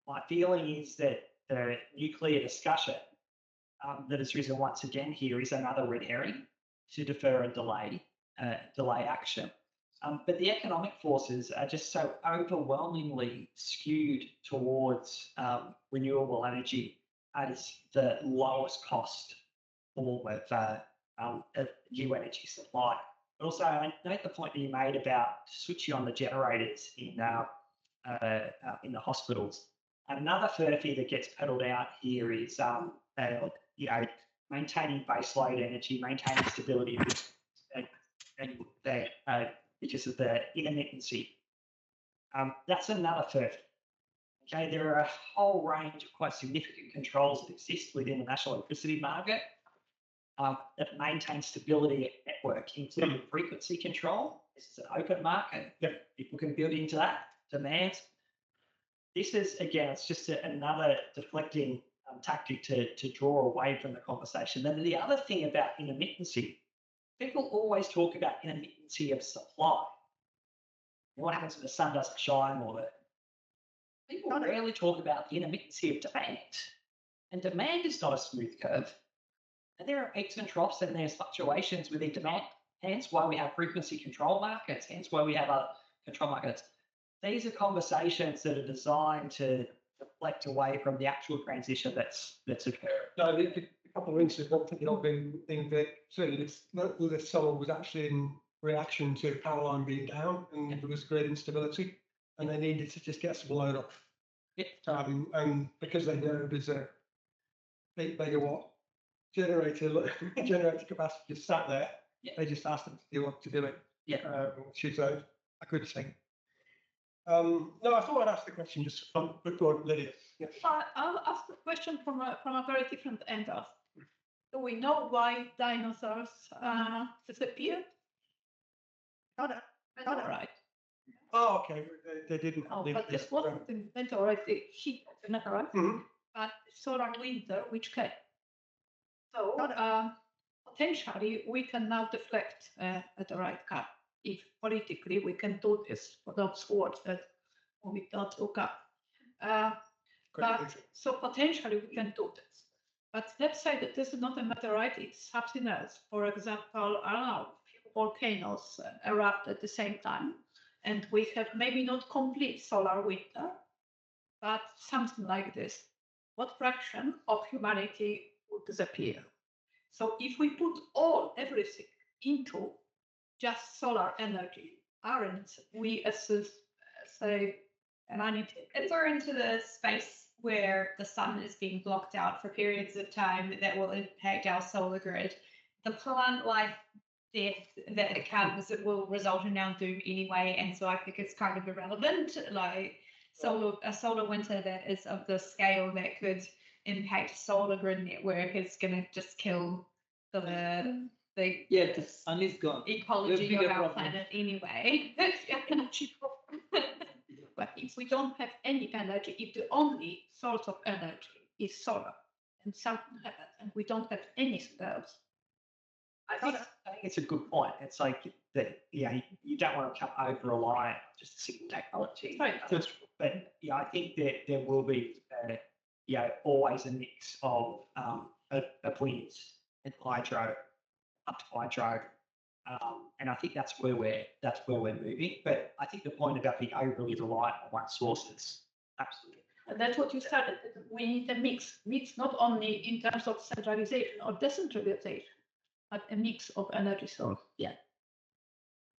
My feeling is that the nuclear discussion that has risen once again here is another red herring to defer and delay action. But the economic forces are just so overwhelmingly skewed towards renewable energy as the lowest cost form of new energy supply. But also, I note the point that you made about switching on the generators in the hospitals. Another furphy that gets peddled out here is maintaining baseload energy, maintaining stability, because of the intermittency. That's another furphy. Okay, there are a whole range of quite significant controls that exist within the national electricity market that maintain stability at network, including frequency control. This is an open market. People can build into that demand. This is, again, it's just another deflecting tactic to draw away from the conversation. Then the other thing about intermittency, people always talk about intermittency of supply. What happens when the sun doesn't shine, or people rarely talk about the intermittency of demand. And demand is not a smooth curve. And there are peaks and troughs, and there's fluctuations within demand. Hence why we have frequency control markets, hence why we have other control markets. These are conversations that are designed to deflect away from the actual transition that's occurred. No, a couple of instances, one thing I've been thinking that certainly this summer was actually in reaction to power line being down, and there was great instability, and they needed to just get some load off. And because they know there's a 8 megawatt generator capacity just sat there, they just asked them to do it. Which is a good thing. No, I thought I'd ask the question just before Lydia. I'll ask the question from a very different angle. Do we know why dinosaurs disappeared? Meteorite. Oh, okay. They didn't. But this wasn't the meteorite, the heat of the meteorite, but solar winter, which came. So potentially we can now deflect meteorite cap if politically we can do this for those words that we don't look up. But so potentially we can do this. But let's say that this is not a meteorite, it's something else. For example, I don't know, volcanoes erupt at the same time, and we have maybe not complete solar winter, but something like this. What fraction of humanity would disappear? So if we put everything into just solar energy, aren't we, as say, humanity? If we're into the space where the sun is being blocked out for periods of time that will impact our solar grid, the plant life death that it comes, it will result in our doom anyway. And so I think it's kind of irrelevant. Like a solar winter that is of the scale that could impact solar grid network is going to just kill the sun is gone. Ecology of our planet anyway. But if we don't have any energy, if the only source of energy is solar, and something happens, and we don't have anything else, I think it's a good point. It's like that, you don't want to become over reliant on just a single technology. Right. But I think that there will be always a mix of winds and hydro, up to hydro, and I think that's where we're moving. But I think the point about being overly reliant on one source is absolutely. And that's what you started. We need a mix not only in terms of centralization or decentralization, but a mix of energy sources. Yeah.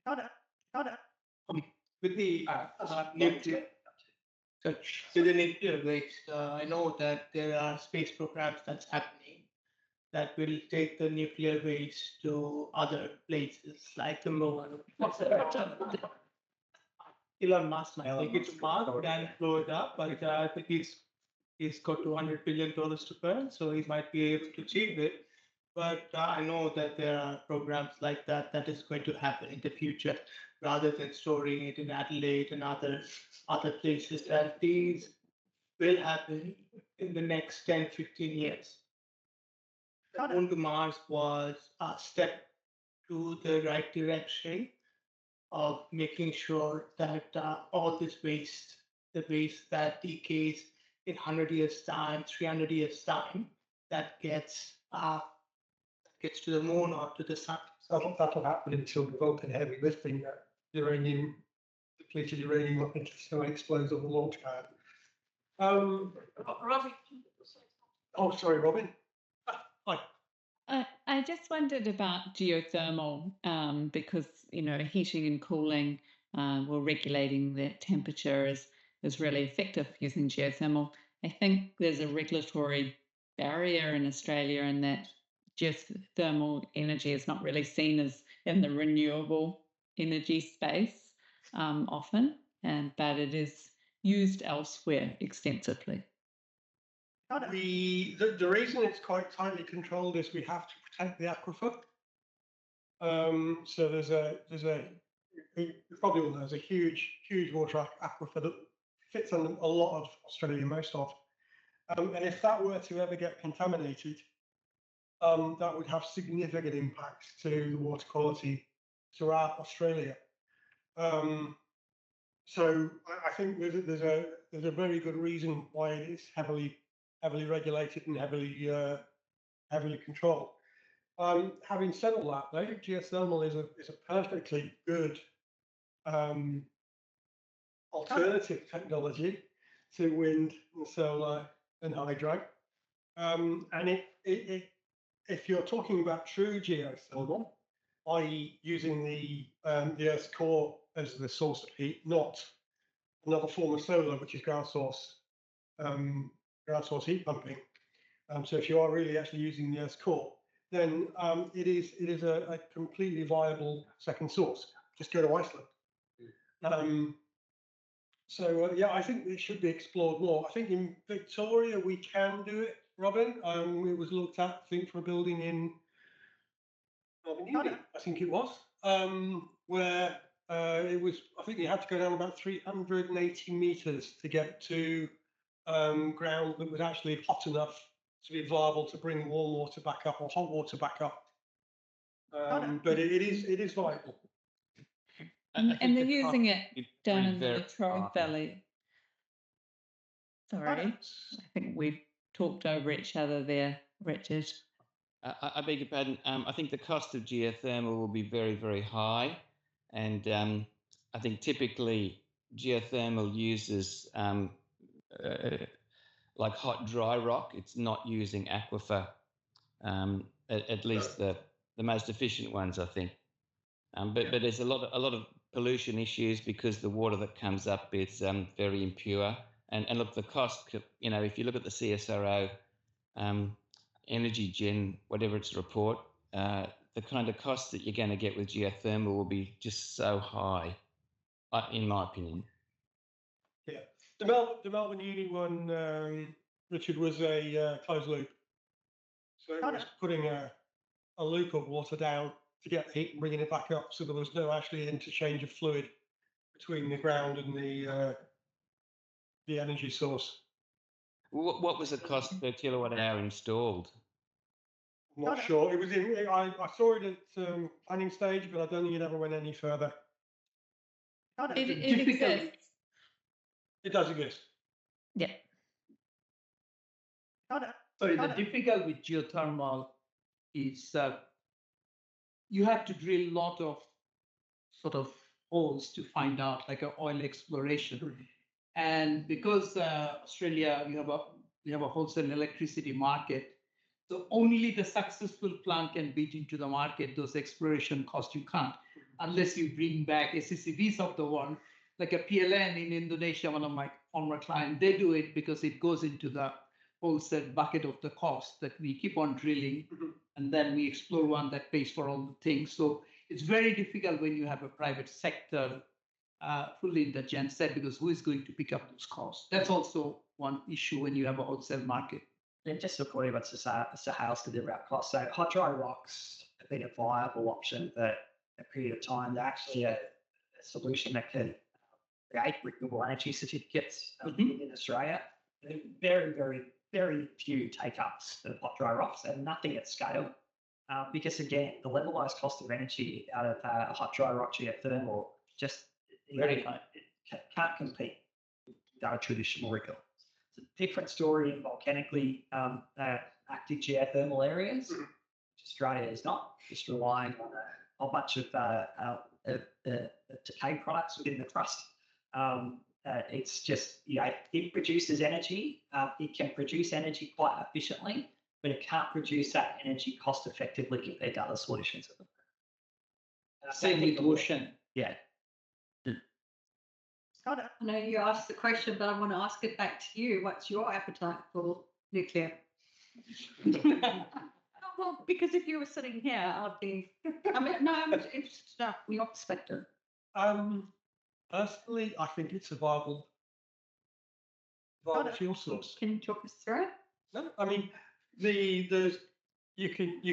Got it. With the nuclear. So the nuclear waste, I know that there are space programs that's happening. that will take the nuclear waste to other places like the moon. Elon Musk might take it to Mars and blow it up, but I think he's got $200 billion to burn, so he might be able to achieve it. But I know that there are programs like that is going to happen in the future, rather than storing it in Adelaide and other places. And these will happen in the next 10, 15 years. Going to Mars was a step to the right direction of making sure that all this waste, the waste that decays in 100 years' time, 300 years' time, that gets to the moon or to the sun. So I think that'll happen until the Vulcan heavy lifting, uranium, depleted uranium still explodes on the launch pad. Robin. Oh, sorry, Robin. Hi. I just wondered about geothermal because, heating and cooling or regulating the temperature is really effective using geothermal. I think there's a regulatory barrier in Australia in that geothermal energy is not really seen as in the renewable energy space often, but it is used elsewhere extensively. The reason it's quite tightly controlled is we have to protect the aquifer. So you probably all know, there's a huge water aquifer that fits on a lot of Australia, most of. And if that were to ever get contaminated, that would have significant impacts to the water quality throughout Australia. So I think there's a very good reason why it is heavily regulated and heavily controlled. Having said all that, though, geothermal is a perfectly good alternative technology to wind and solar and hydro. And if you're talking about true geothermal, i.e., using the Earth's core as the source of heat, not another form of solar, which is ground source heat pumping. So if you are really actually using the Earth's core, then it is a completely viable second source. Just go to Iceland. Yeah, I think it should be explored more. I think in Victoria we can do it, Robin. It was looked at, I think, for a building in I think it was, where it was. I think you had to go down about 380 meters to get to ground that was actually hot enough to be viable to bring warm water back up or hot water back up. But it is viable. And they're using it down in the Latrobe Valley. Sorry, I think we've talked over each other there, Richard. I beg your pardon. I think the cost of geothermal will be very, very high. And I think typically geothermal uses like hot, dry rock. It's not using aquifer, at least the most efficient ones, I think. But there's a lot of pollution issues because the water that comes up is very impure. And look, the cost, if you look at the CSIRO Energy Gen, whatever its report, the kind of cost that you're going to get with geothermal will be just so high, in my opinion. Yeah, the Melbourne Uni one, Richard, was a closed loop. So it was putting a loop of water down to get the heat and bringing it back up. So there was no actually interchange of fluid between the ground and the energy source. What was the cost per kilowatt hour installed? I'm not sure. It was I saw it at planning stage, but I don't think it ever went any further. It exists. It does exist. Yeah. Sorry, the difficult with geothermal is you have to drill a lot of sort of holes to find out, like an oil exploration. And because Australia, we have a wholesale electricity market, so only the successful plant can beat into the market. Those exploration costs you can't, unless you bring back SCCVs of the one, like a PLN in Indonesia, one of my former clients, they do it because it goes into the wholesale bucket of the cost that we keep on drilling, and then we explore one that pays for all the things. So it's very difficult when you have a private sector fully in the gen set, because who is going to pick up those costs? That's also one issue when you have a wholesale market. And just supporting what Sahel said about cost. So hot dry rocks have been a viable option for a period of time. They're actually a solution that can create renewable energy certificates in Australia. There are very, very, very few take-ups of hot dry rocks and nothing at scale. Because again, the levelized cost of energy out of hot dry rock geothermal just very high. It can't compete with our traditional record. It's a different story in volcanically active geothermal areas, which Australia is not, just relying on a whole bunch of decay products within the crust. It's just, it produces energy. It can produce energy quite efficiently, but it can't produce that energy cost effectively compared to other solutions. Same with ocean. Yeah. I know you asked the question, but I want to ask it back to you. What's your appetite for nuclear? Well, because if you were sitting here, I'd be. I'm interested to know your perspective. Personally, I think it's a viable fuel source. Can you talk us through it? No, I mean, you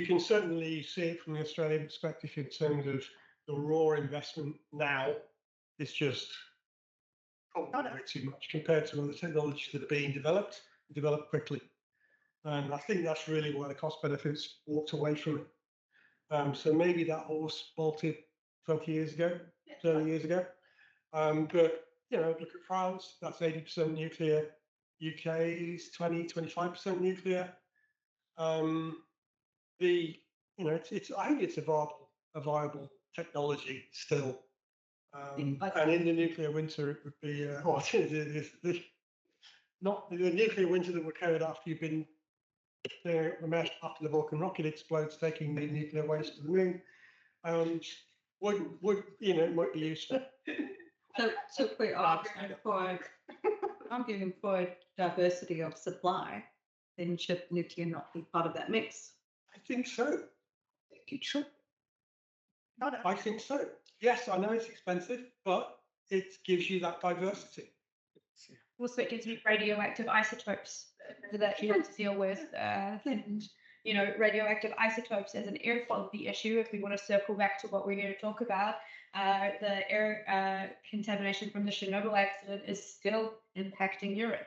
can certainly see it from the Australian perspective in terms of the raw investment now. It's just probably way too much compared to other technologies that are being developed quickly. And I think that's really why the cost benefits walked away from it. So maybe that horse bolted 20 years ago, 30 years ago. But, look at France, that's 80% nuclear. UK is 25% nuclear. I think it's a viable technology still. And in the nuclear winter, it would be not the nuclear winter that would carried after you've been there after the Vulcan rocket explodes, taking the nuclear waste to the moon. It might be useful. So if we are arguing for diversity of supply, then should nuclear not be part of that mix? I think so. It should. I think so. Yes, I know it's expensive, but it gives you that diversity. Also, it gives you radioactive isotopes that you have to deal with. And, radioactive isotopes as an air quality issue, if we want to circle back to what we're going to talk about, the air contamination from the Chernobyl accident is still impacting Europe.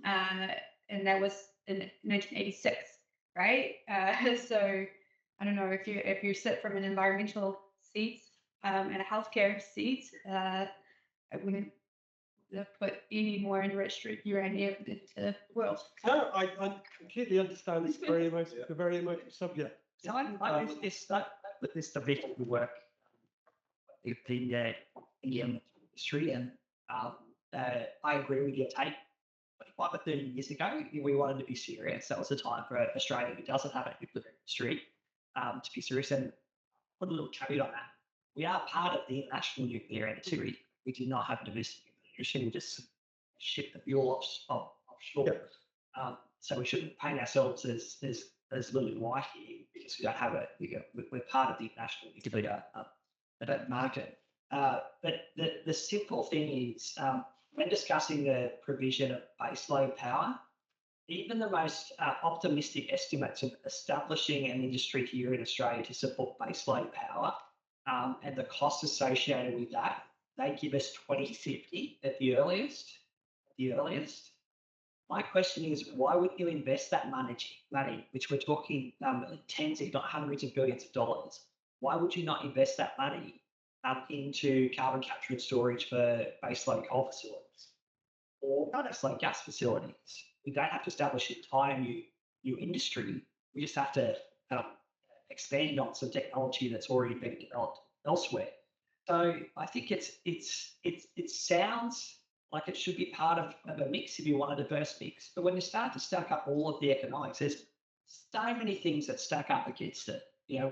And that was in 1986, right? So I don't know if you sit from an environmental seat and a healthcare seat, I wouldn't put any more enriched uranium into the world. No, I completely understand. It's a very emotive subject. So I put this subject to work with the industry, and I agree with your take. 25 or 30 years ago, we wanted to be serious. That was the time for Australia, who doesn't have a nuclear industry, to be serious. And put a little caveat on that. We are part of the international nuclear industry. We do not have domestic nuclear industry. We just ship the fuel offshore. Yep. So we shouldn't paint ourselves as little and white here, because we don't have it. We're part of the international nuclear market. But the simple thing is, when discussing the provision of baseload power, even the most optimistic estimates of establishing an industry here in Australia to support baseload power and the costs associated with that, they give us 2050 at the earliest. My question is, why would you invest that money, which we're talking tens, if not hundreds of billions of dollars? Why would you not invest that money into carbon capture and storage for baseload coal facilities or baseload gas facilities? We don't have to establish an entire new industry. We just have to expand on some technology that's already been developed elsewhere. So I think it sounds like it should be part of a mix if you want a diverse mix. But when you start to stack up all of the economics, there's so many things that stack up against it.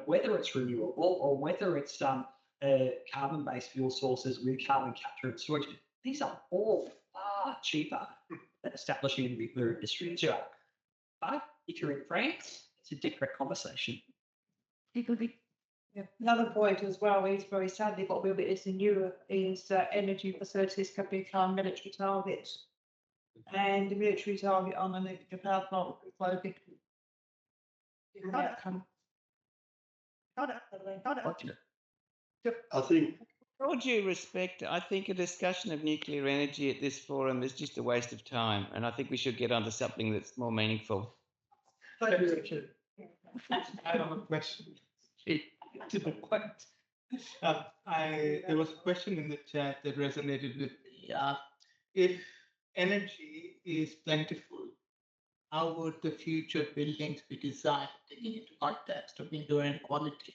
Whether it's renewable or whether it's carbon-based fuel sources with carbon capture and storage, these are all far cheaper than establishing a nuclear industry. But if you're in France, it's a different conversation. Yeah. Another point as well is very sadly what we're witnessing in Europe is energy facilities can become military targets. And the military target on a nuclear power plant is located in the outcome. I think With all due respect, I think a discussion of nuclear energy at this forum is just a waste of time, and I think we should get on to something that's more meaningful. Thank you, Richard. I have a question. To the point. There was a question in the chat that resonated with me. If energy is plentiful, how would the future buildings be designed, taking into context of indoor air quality?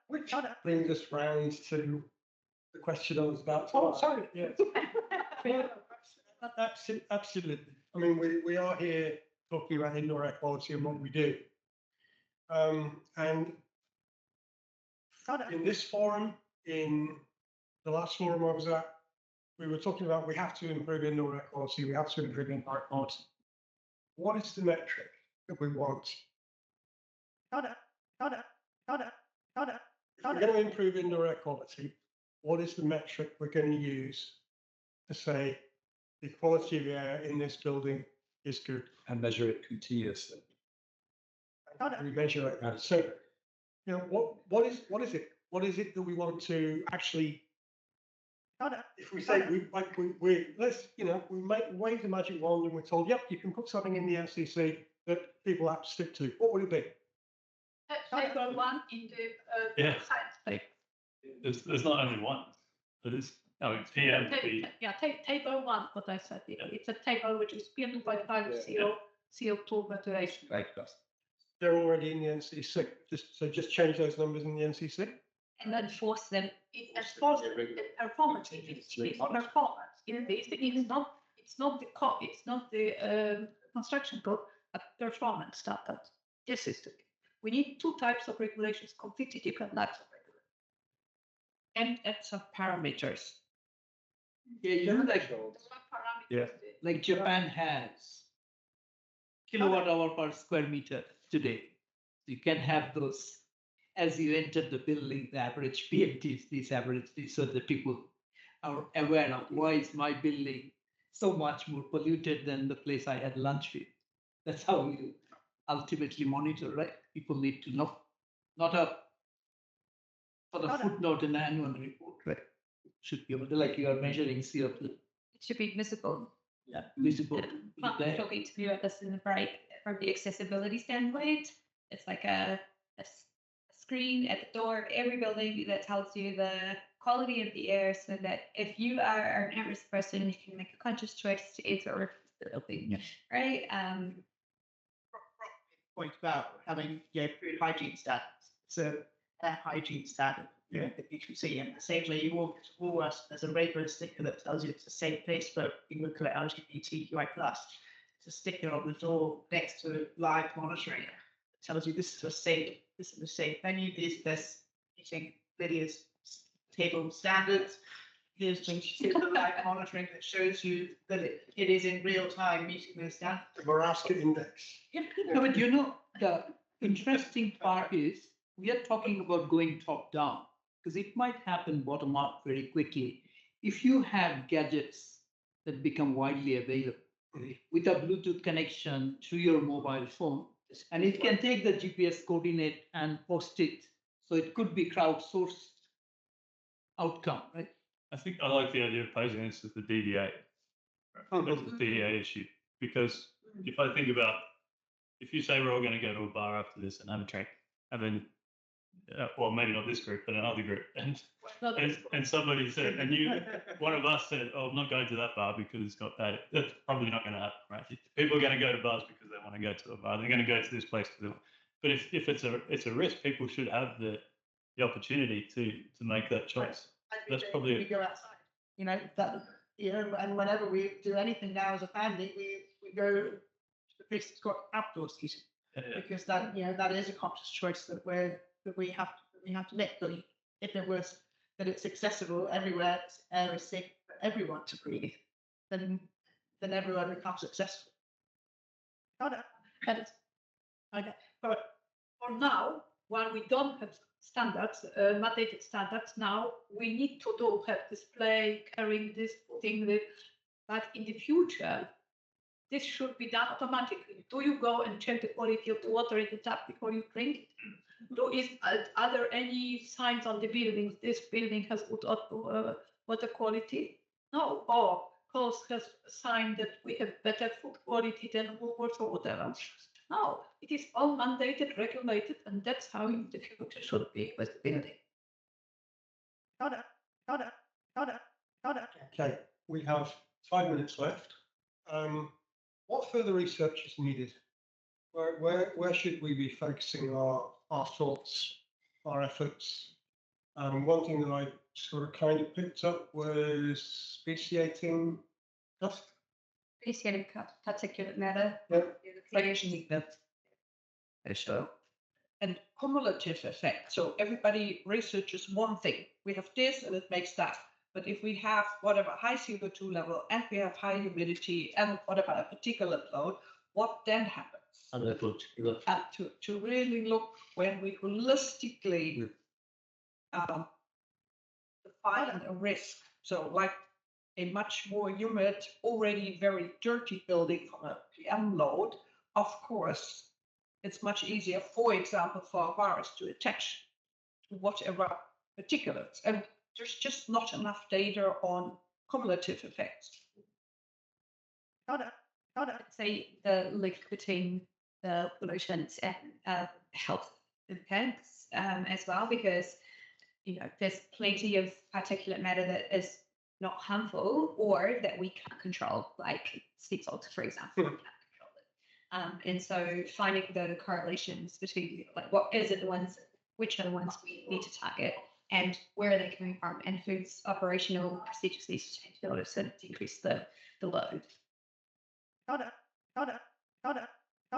Which brings us round to the question I was about to ask. Sorry. Yes. Absolutely. I mean, we are here talking about indoor air quality and what we do. And in this forum, in the last forum I was at, we were talking about we have to improve indoor air quality, we have to improve indoor air quality. What is the metric that we want? If we're going to improve indoor air quality, what is the metric we're going to use to say the quality of air in this building is good? And measure it continuously. We measure it. So, you know, what is it? What is it that we want to actually? If we say we let's, you know, we wave the magic wand and we're told, yep, you can put something in the MCC that people have to stick to. What would it be? Table 1 in the Yeah. science paper. There's not only one. It is. Oh, it's PM. Table 1, what I said. It's a table which is PM2.5 CO2 ventilation. They're already in the NCC. Just change those numbers in the NCC. And then force them. It's performance. It's performance. It's not the construction code, but performance standard. This is the. We need two types of regulations, completely different types of regulations. And some parameters. Yeah, you know, like Japan has kilowatt hour per square meter today. You can have those as you enter the building, the average PMTs, these averages, so that people are aware of why is my building so much more polluted than the place I had lunch with. That's how you ultimately monitor, right? People need to know, not a for the footnote in the annual report, right? Should be able to, like you are measuring CO2. It should be visible. Yeah, visible. Talking to you about this in the break from the accessibility standpoint, it's like a screen at the door of every building that tells you the quality of the air, so that if you are an at-risk person, you can make a conscious choice to enter the building, right? Point about having food hygiene standards. So air hygiene standard that you can see, and safely you walk to Woolworths, there's a rainbow sticker that tells you it's a safe place for people who collect LGBTQI+. It's a sticker on the door next to live monitoring. It tells you this is a safe venue, this meeting videos table standards. Here's links to the live monitoring that shows you that it is in real time meeting those standards. The Marasca index. No, but you know, the interesting part is we are talking about going top down, because it might happen bottom up very quickly. If you have gadgets that become widely available with a Bluetooth connection to your mobile phone, and it can take the GPS coordinate and post it, so it could be crowdsourced outcome, right? I think I like the idea of posing this as the DDA. The DDA issue. Because if I think about, if you say we're all going to go to a bar after this and have a drink, and then, well, maybe not this group, but another group, and somebody said, and you, one of us said, oh, I'm not going to that bar because it's got bad. That's probably not going to happen, right? People are going to go to bars because they want to go to a bar. They're going to go to this place. But if it's a risk, people should have the opportunity to make that choice. That's probably we go outside, you know, that, you know, and whenever we do anything now as a family, we go to the place that's got outdoor seating, because that, you know, that is a conscious choice that we have to make. But if it was that it's accessible everywhere, air is safe for everyone to breathe, then everyone becomes successful. That is, okay. But for now, while we don't have standards, mandated standards, now we need to do have display, carrying this, putting this, but in the future, this should be done automatically. Do you go and check the quality of the water in the tap before you drink it? Are there any signs on the buildings? This building has good water quality? No. Or coast has a sign that we have better food quality than Woolworths or whatever. No, it is all mandated, regulated, and that's how in the future should be with the building. Okay, we have 5 minutes left. What further research is needed? Where should we be focusing our thoughts, our efforts? One thing that I sort of kind of picked up was speciating dust. Speciating particulate matter. So, and cumulative effect. So everybody researches one thing. We have this and it makes that. But if we have whatever high CO2 level and we have high humidity and whatever a particulate load, what then happens? And to really look when we holistically define a risk. So like a much more humid, already very dirty building from a PM load, of course, it's much easier, for example, for a virus to attach to whatever particulates. And there's just not enough data on cumulative effects. I'd say the link between the pollutions and health impacts as well, because there's plenty of particulate matter that is not harmful or that we can't control, like sea salt, for example. We can't control it. And so finding the correlations between like which are the ones we need to target and where are they coming from and whose operational procedures need to change in order to decrease the load. I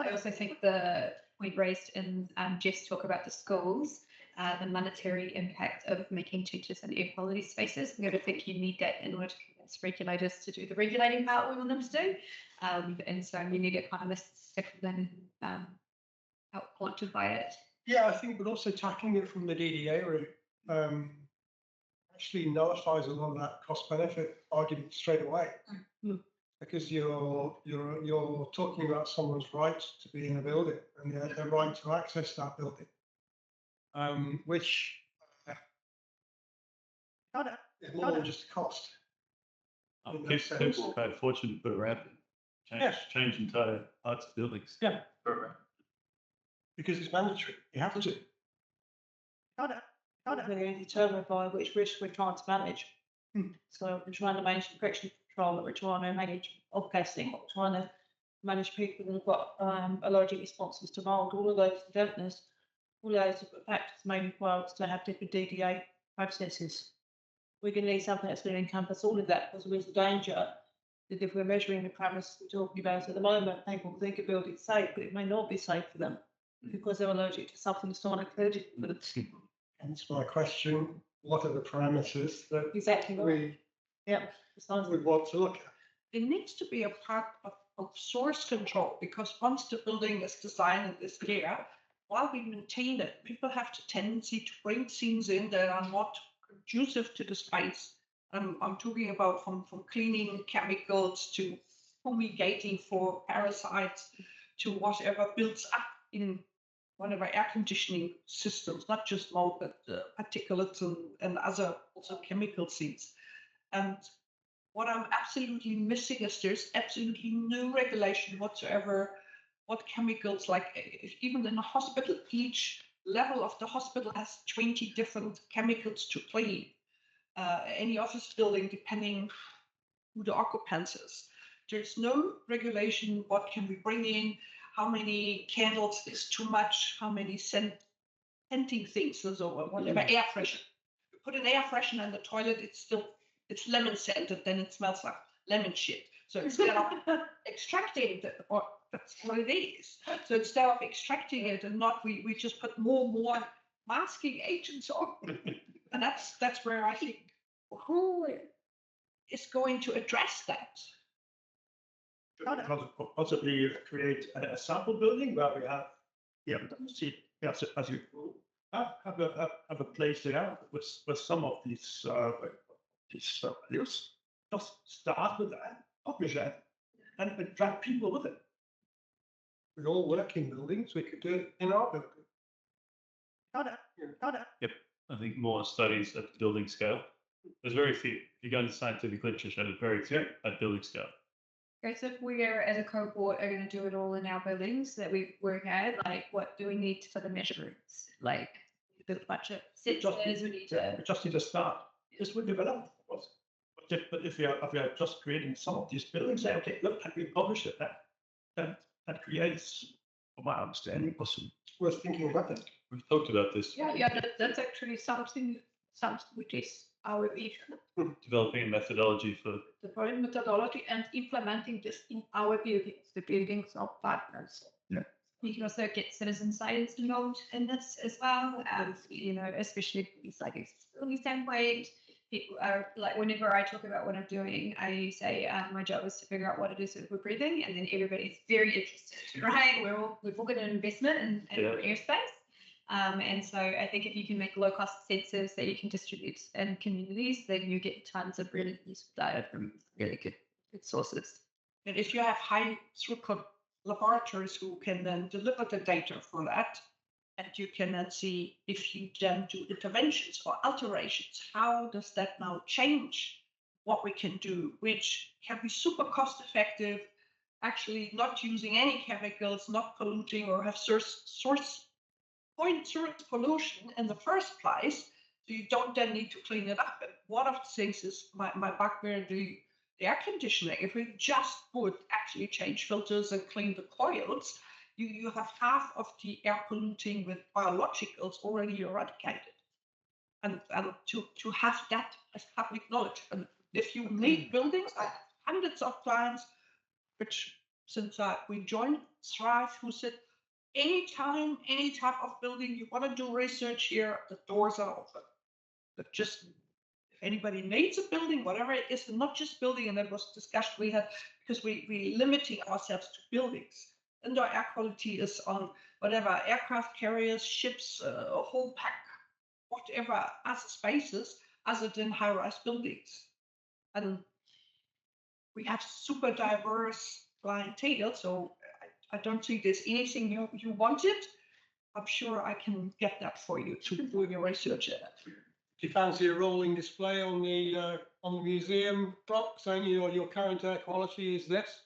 also think the point raised in Jeff's talk about the schools, the monetary impact of making changes in air quality spaces. I don't think you need that in order to convince regulators to do the regulating part we want them to do. And so you need economists to then help quantify it. Yeah, I think, but also tackling it from the DDA route actually nullifies a lot of that cost benefit argument straight away. Mm-hmm. Because you're talking about someone's right to be in a building and their right to access that building, which is more than just a cost. People pay a fortune to put a ramp in, change entire parts of buildings. Yeah, for a ramp. Because it's mandatory. You have to. They're determined by which risk we're trying to manage. So we're trying to manage infection control, we're trying to manage off-gassing, we're trying to manage people who've got allergic responses to mold, all of those dampness, all those factors may require us to have different DDA processes. We're going to need something that's going to encompass all of that, because there's a danger that if we're measuring the parameters we're talking about at the moment, people think a building's safe, but it may not be safe for them because they're allergic to something that's not allergic for them. Hence my question, what are the parameters that exactly we would want to look at? It needs to be a part of source control, because once the building is designed and is clear, while we maintain it, people have the tendency to bring things in that are not conducive to the space. I'm talking about from cleaning chemicals to fumigating for parasites to whatever builds up in whatever air conditioning systems, not just mold, but particulates and other also chemical things. And what I'm absolutely missing is there's absolutely no regulation whatsoever what chemicals, like even in a hospital, each level of the hospital has 20 different chemicals to clean. Any office building, depending who the occupants is. There's no regulation, what can we bring in, how many candles is too much, how many scenting things or whatever, air freshener. You put an air freshener in the toilet, it's lemon scented, then it smells like lemon shit. So instead of extracting it, or that's what it is. So instead of extracting it and not, we just put more masking agents on. And that's where I think, who is going to address that? Possibly create a sample building where we have, as you have a place there with some of these values. Just start with that, publish that, and drag people with it. With all working buildings, we could do it in our building. Yep. I think more studies at building scale. There's very few. If you go into scientific literature, there's very few at building scale. Okay, so if we are as a cohort are going to do it all in our buildings that we work at, like what do we need for the measurements? Like a bunch of sensors we need to. We just need to start. This will develop. But if we are just creating some of these buildings, say, okay, look, and we publish it, that creates, from my understanding, it's worth thinking about that. We've talked about this. Yeah, that's actually something which is our vision. Developing a methodology for The methodology and implementing this in our buildings, the buildings of partners. Yeah. You can also get citizen science involved in this as well. Especially things like accessibility standpoint. People are like, whenever I talk about what I'm doing, I say my job is to figure out what it is that we're breathing, and then everybody's very interested, right? We've all got an investment in airspace. And so I think if you can make low-cost sensors that you can distribute in communities, then you get tons of really useful data from really good sources. And if you have high throughput laboratories who can then deliver the data for that, and you can then see if you then do interventions or alterations, how does that now change what we can do, which can be super cost effective, actually not using any chemicals, not polluting or have source pollution in the first place, so you don't then need to clean it up. And one of the things is my bugbear, the air conditioning. If we just would actually change filters and clean the coils, you have half of the air polluting with biologicals already eradicated. And to have that as public knowledge. And if you need buildings, I have hundreds of clients, which since we joined Thrive, who said, anytime, any type of building you want to do research here, the doors are open. But just if anybody needs a building, whatever it is, and not just building, and that was discussion we had, because we limiting ourselves to buildings. Indoor air quality is on whatever, aircraft carriers, ships, a whole pack, whatever other spaces other than high-rise buildings. And we have super diverse clientele, so I don't think there's anything you wanted. I'm sure I can get that for you to do your research at it. Do you fancy a rolling display on the museum block saying your current air quality is this?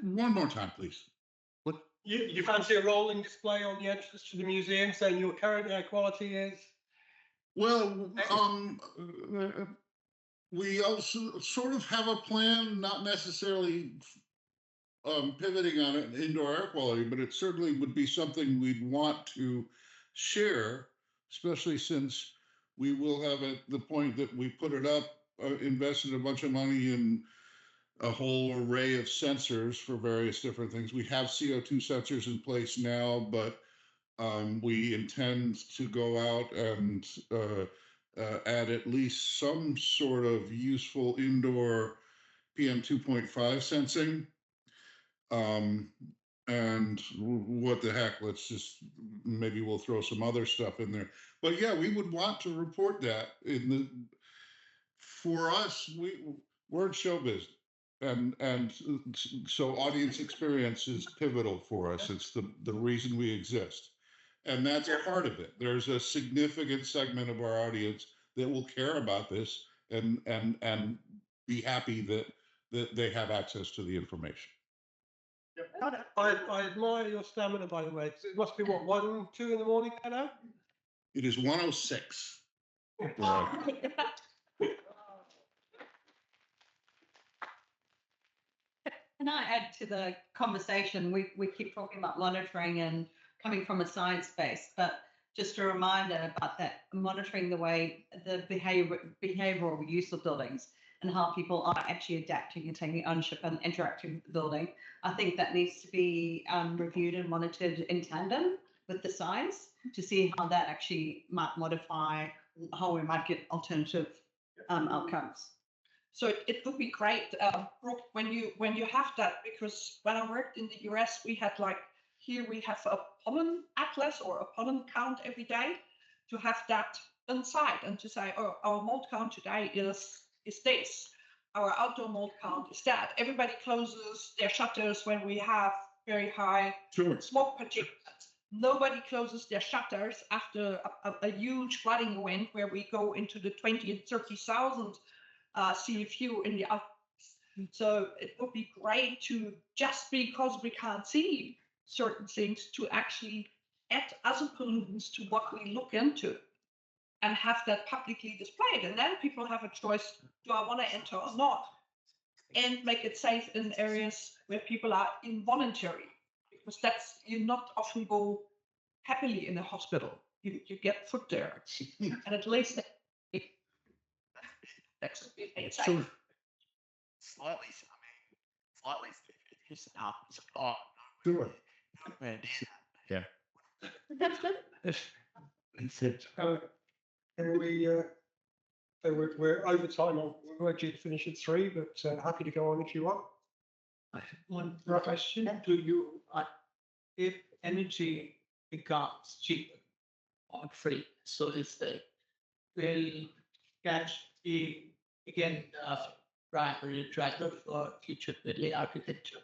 One more time, please. What? You fancy a rolling display on the entrance to the museum saying your current air quality is? Well, we also sort of have a plan, not necessarily pivoting on it, indoor air quality, but it certainly would be something we'd want to share, especially since we will have at the point that we put it up, invested a bunch of money in a whole array of sensors for various different things. We have CO2 sensors in place now, but we intend to go out and add at least some sort of useful indoor PM 2.5 sensing. And what the heck, let's just, maybe we'll throw some other stuff in there. But yeah, we would want to report that. For us, we're in show business. And so audience experience is pivotal for us. It's the reason we exist. And that's part of it. There's a significant segment of our audience that will care about this and be happy that they have access to the information. I admire your stamina, by the way. It must be what, 1, 2 in the morning now? It is 1:06. Can I add to the conversation? We keep talking about monitoring and coming from a science base, but just a reminder about that, monitoring the way the behavioral use of buildings and how people are actually adapting and taking ownership and interacting with the building. I think that needs to be reviewed and monitored in tandem with the science to see how that actually might modify how we might get alternative outcomes. So it would be great, Brooke, when you have that, because when I worked in the US, we had like, here we have a pollen atlas or a pollen count every day, to have that inside and to say, oh, our mold count today is this, our outdoor mold count is that. Everybody closes their shutters when we have very high smoke particulates. Nobody closes their shutters after a huge flooding event where we go into the 20 and 30,000 CFU in the Alps. So it would be great to, just because we can't see certain things, to actually add other pollutants to what we look into and have that publicly displayed. And then people have a choice, do I want to enter or not? And make it safe in areas where people are involuntary, because that's, you not often go happily in a hospital. You get put there, and at least that's safe. Slightly, just happens a lot. Sure. Yeah. That's good. It's it. And we're over time. We were due to finish at 3, but happy to go on if you want. I have one question to you. If energy becomes cheaper or free, so is the will cash be again primary driver for future building architecture?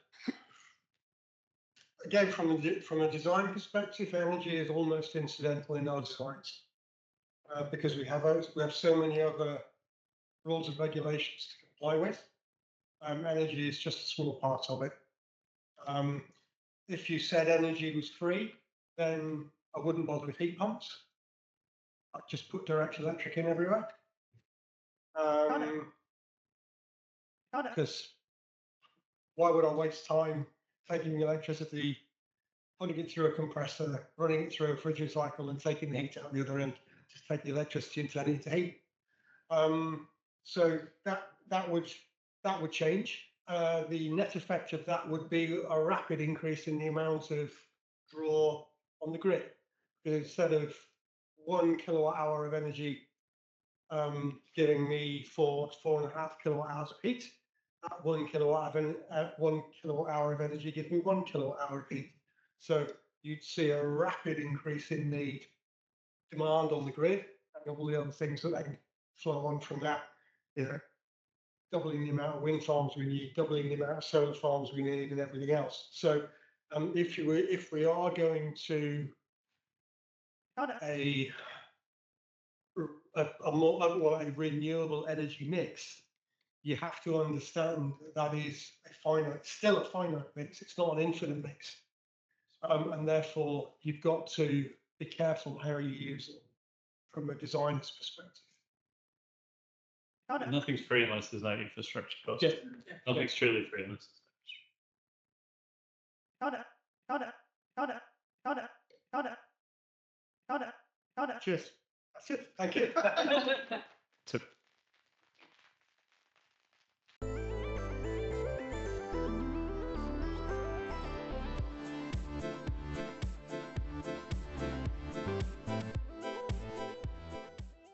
Again, from a design perspective, energy is almost incidental in our designs, because we have so many other rules and regulations to comply with. Energy is just a small part of it. If you said energy was free, then I wouldn't bother with heat pumps. I'd just put direct electric in everywhere. Because why would I waste time taking electricity, putting it through a compressor, running it through a refrigerant cycle, and taking the heat out the other end? Just take the electricity into that into heat. So that would change. The net effect of that would be a rapid increase in the amount of draw on the grid. Because instead of 1 kilowatt hour of energy giving me 4.5 kilowatt hours of heat, that 1 kilowatt hour of energy gives me 1 kilowatt hour of heat. So you'd see a rapid increase in the demand on the grid, and all the other things that then flow on from that. You know, doubling the amount of wind farms we need, doubling the amount of solar farms we need, and everything else. So if we are going to a renewable energy mix, you have to understand that is still a finite mix. It's not an infinite mix, and therefore you've got to be careful how you use it from a designer's perspective. Nothing's free unless there's no infrastructure cost. Yeah. Nothing's truly free unless Cheers. That's it. Thank you.